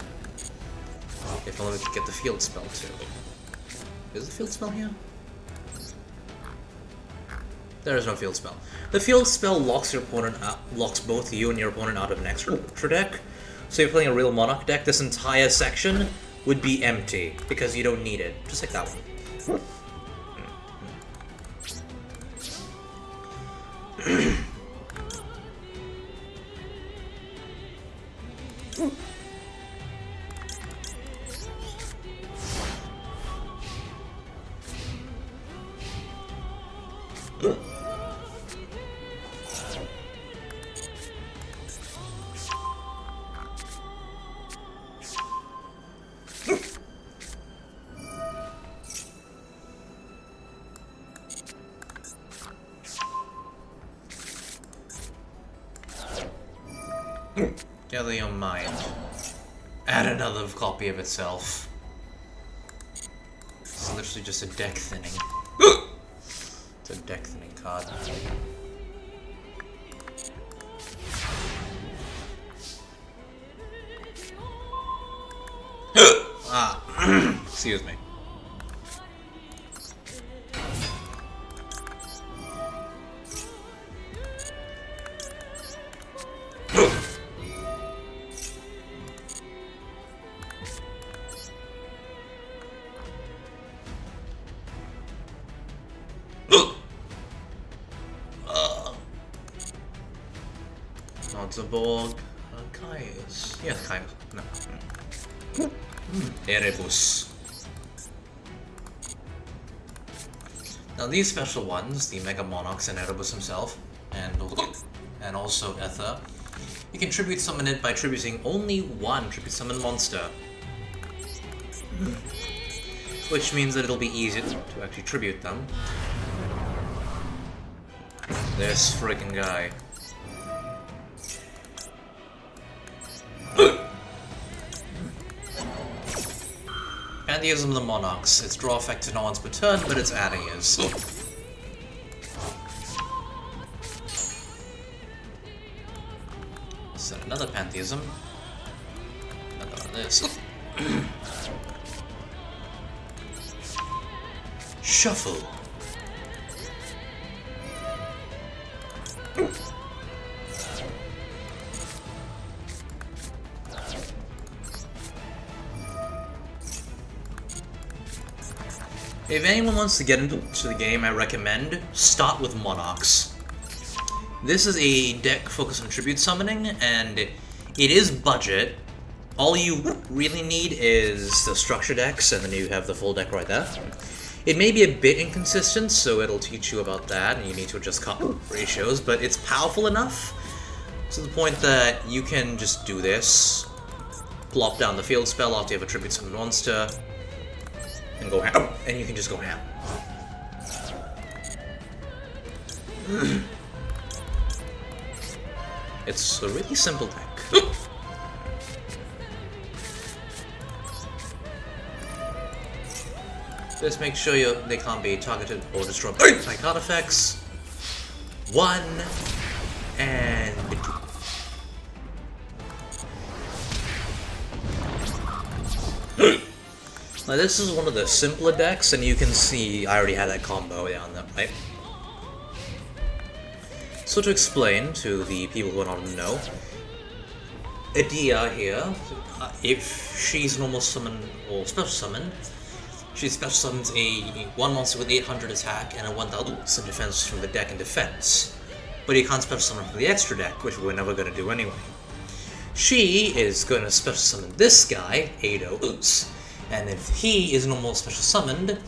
If only we could get the field spell too. Is the field spell here? There is no field spell. The field spell locks your opponent out, locks both you and your opponent out of an extra deck. So if you're playing a real Monarch deck, this entire section would be empty because you don't need it. Just like that one. Gather your mind. Add another copy of itself. It's literally just a deck thinning. It's a deck thinning card. Excuse me. Borg, Caius. Yes, Caius. No. Erebus. Now these special ones, the Mega Monarchs and Erebus himself, and also Ether, you can tribute summon it by tributing only one tribute summon monster. Which means that it'll be easier to actually tribute them. This friggin' guy. Pantheism of the Monarchs. Its draw effect is not once per turn, but its adding is. Set another Pantheism. Another one of this. Shuffle. If anyone wants to get into the game, I recommend start with Monarchs. This is a deck focused on tribute summoning, and it is budget. All you really need is the structure decks, and then you have the full deck right there. It may be a bit inconsistent, so it'll teach you about that, and you need to adjust card ratios, but it's powerful enough to the point that you can just do this, plop down the field spell after you have a tribute summon monster, and go ham. And you can just go ham. It's a really simple deck. Just make sure they can't be targeted or destroyed by card effects. 1 and 2. Now this is one of the simpler decks, and you can see I already had that combo down there, right? So to explain to the people who are not in the know, Yugioh here, if she's normal summon or special summoned, she special summons a 1 monster with 800 attack and a 1000 defense from the deck in defense. But you can't special summon from the extra deck, which we're never going to do anyway. She is going to special summon this guy, Yugioh. And if he is normal special summoned,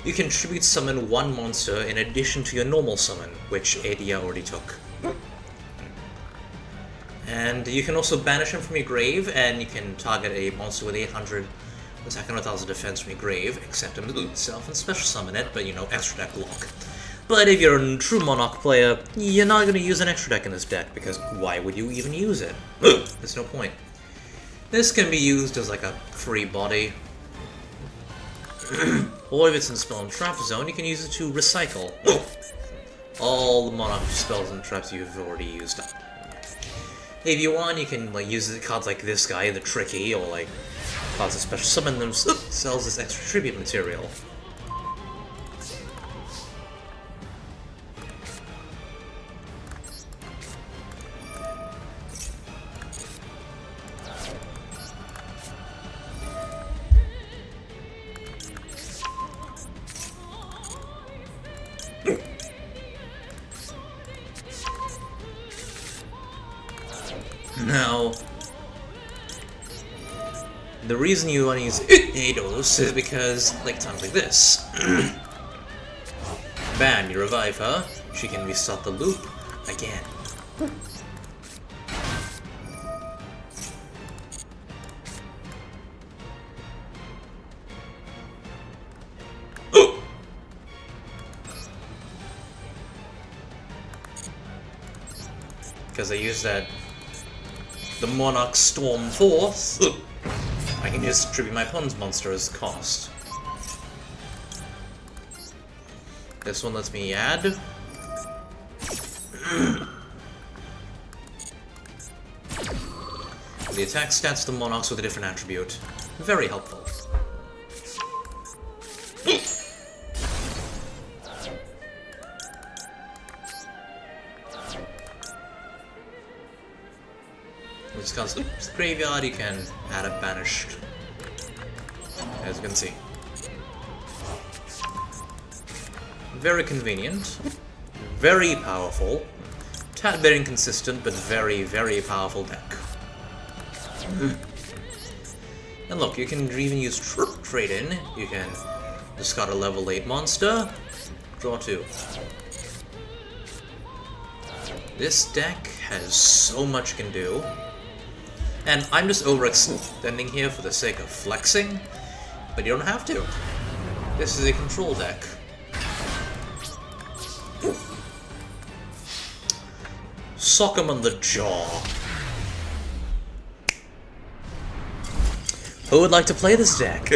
you can tribute summon 1 monster in addition to your normal summon, which Yugioh already took. And you can also banish him from your grave, and you can target a monster with 800 attack and 1000 defense from your grave, except him itself, and special summon it, but you know, extra deck lock. But if you're a true Monarch player, you're not going to use an extra deck in this deck, because why would you even use it? There's no point. This can be used as like a free body. Or if it's in Spell and Trap Zone, you can use it to recycle all the Monarch spells and traps you've already used up. If you want, you can like use cards like this guy, the Tricky, or like cards that special summon themselves as extra tribute material. Now, the reason you want to use Eidos is because, like times like this. Bam, you revive her, she can restart the loop again. Because I use the Monarch Storm Force, I can just tribute my opponent's monster as cost. This one lets me add. The attack stats to Monarchs with a different attribute. Very helpful. Which comes to the graveyard, you can add a banished, as you can see. Very convenient, very powerful, tad bit inconsistent, but very, very powerful deck. And look, you can even use trade-in, you can discard a level 8 monster, draw 2. This deck has so much it can do. And I'm just overextending here for the sake of flexing, but you don't have to. This is a control deck. Sock him on the jaw. Who would like to play this deck?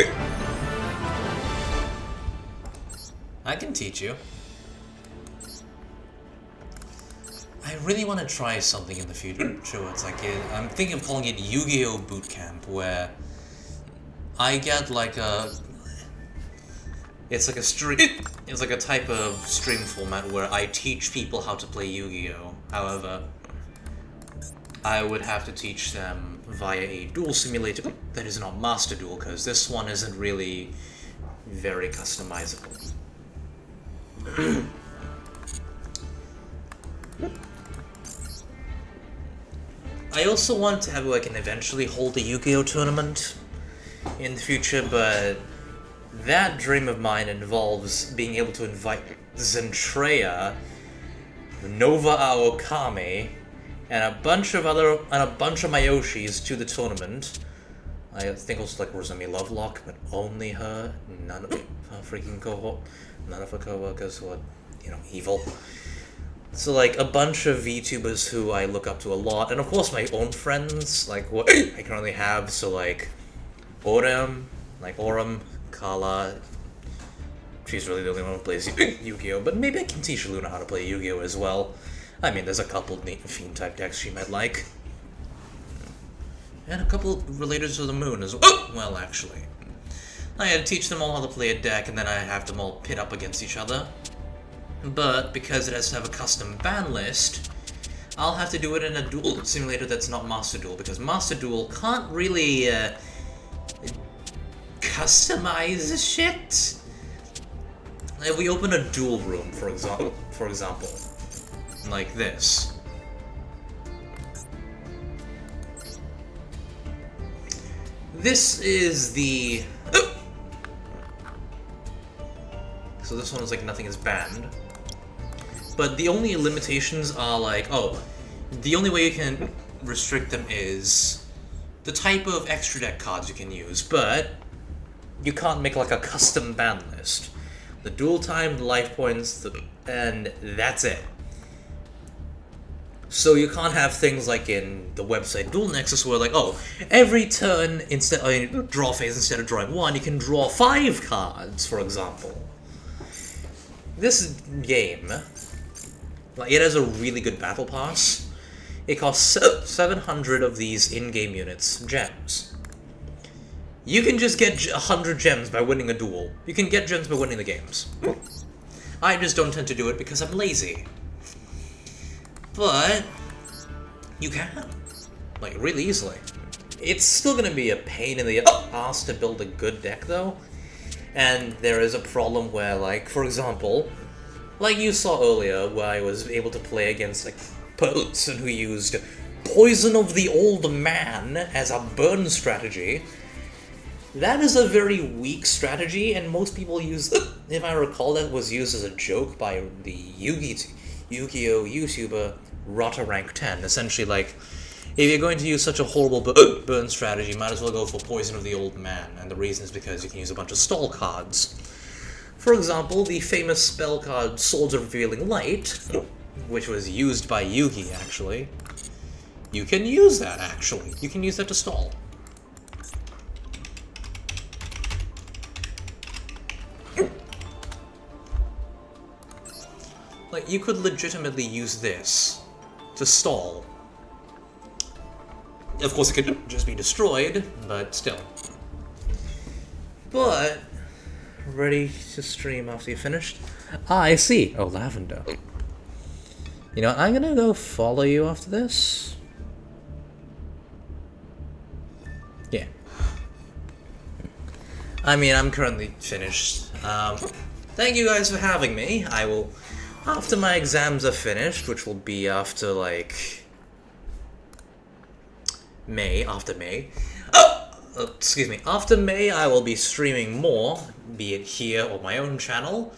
I can teach you. I really want to try something in the future. It's like I'm thinking of calling it Yu-Gi-Oh! Bootcamp, where I get like a... It's like a type of stream format where I teach people how to play Yu-Gi-Oh! However, I would have to teach them via a duel simulator that is not Master Duel, because this one isn't really very customizable. I also want to have like an eventually hold a Yu-Gi-Oh! Tournament in the future, but that dream of mine involves being able to invite Zentreya, Nova Aokami, and a bunch of Mayoshis to the tournament. I think also like Rosemi Lovelock, but only her, none of her freaking cohort, none of her co-workers who are, evil. So, like, a bunch of VTubers who I look up to a lot, and of course my own friends, like, what I currently have, so, like, Aurum, Kala, she's really the only one who plays Yu-Gi-Oh! But maybe I can teach Luna how to play Yu-Gi-Oh! As well. I mean, there's a couple of Fiend-type decks she might like. And a couple related to the Moon as well, actually. I had to teach them all how to play a deck, and then I have them all pit up against each other. But because it has to have a custom ban list, I'll have to do it in a duel simulator that's not Master Duel, because Master Duel can't really customize shit. If we open a duel room, for example, like this. This is the... So this one is like nothing is banned. But the only limitations are like, the only way you can restrict them is the type of extra deck cards you can use, but you can't make like a custom ban list. The duel time, the life points, the and that's it. So you can't have things like in the website Duel Nexus where like, oh, every turn draw phase, instead of drawing 1, you can draw 5 cards, for example. This game, like, it has a really good battle pass. It costs 700 of these in-game units, gems. You can just get 100 gems by winning a duel. You can get gems by winning the games. I just don't tend to do it because I'm lazy. But you can, like, really easily. It's still gonna be a pain in the ass to build a good deck, though. And there is a problem where, like, for example, like you saw earlier, where I was able to play against, like, person who used Poison of the Old Man as a burn strategy. That is a very weak strategy, and most people use, if I recall, that was used as a joke by the Yugioh YouTuber Rank10. Essentially, like, if you're going to use such a horrible burn strategy, you might as well go for Poison of the Old Man, and the reason is because you can use a bunch of stall cards. For example, the famous spell card Swords of Revealing Light, which was used by Yugi, actually. You can use that, actually. You can use that to stall. Like, you could legitimately use this to stall. Of course, it could just be destroyed, but still. But, ready to stream after you finished? Ah, I see. Oh, Lavender. You know what, I'm gonna go follow you after this. Yeah. I mean, I'm currently finished. Thank you guys for having me. I will... After my exams are finished, which will be after, like, May, after May. Excuse me. After May, I will be streaming more, be it here or my own channel.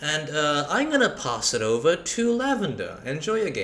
And, I'm gonna pass it over to Lavender. Enjoy your game.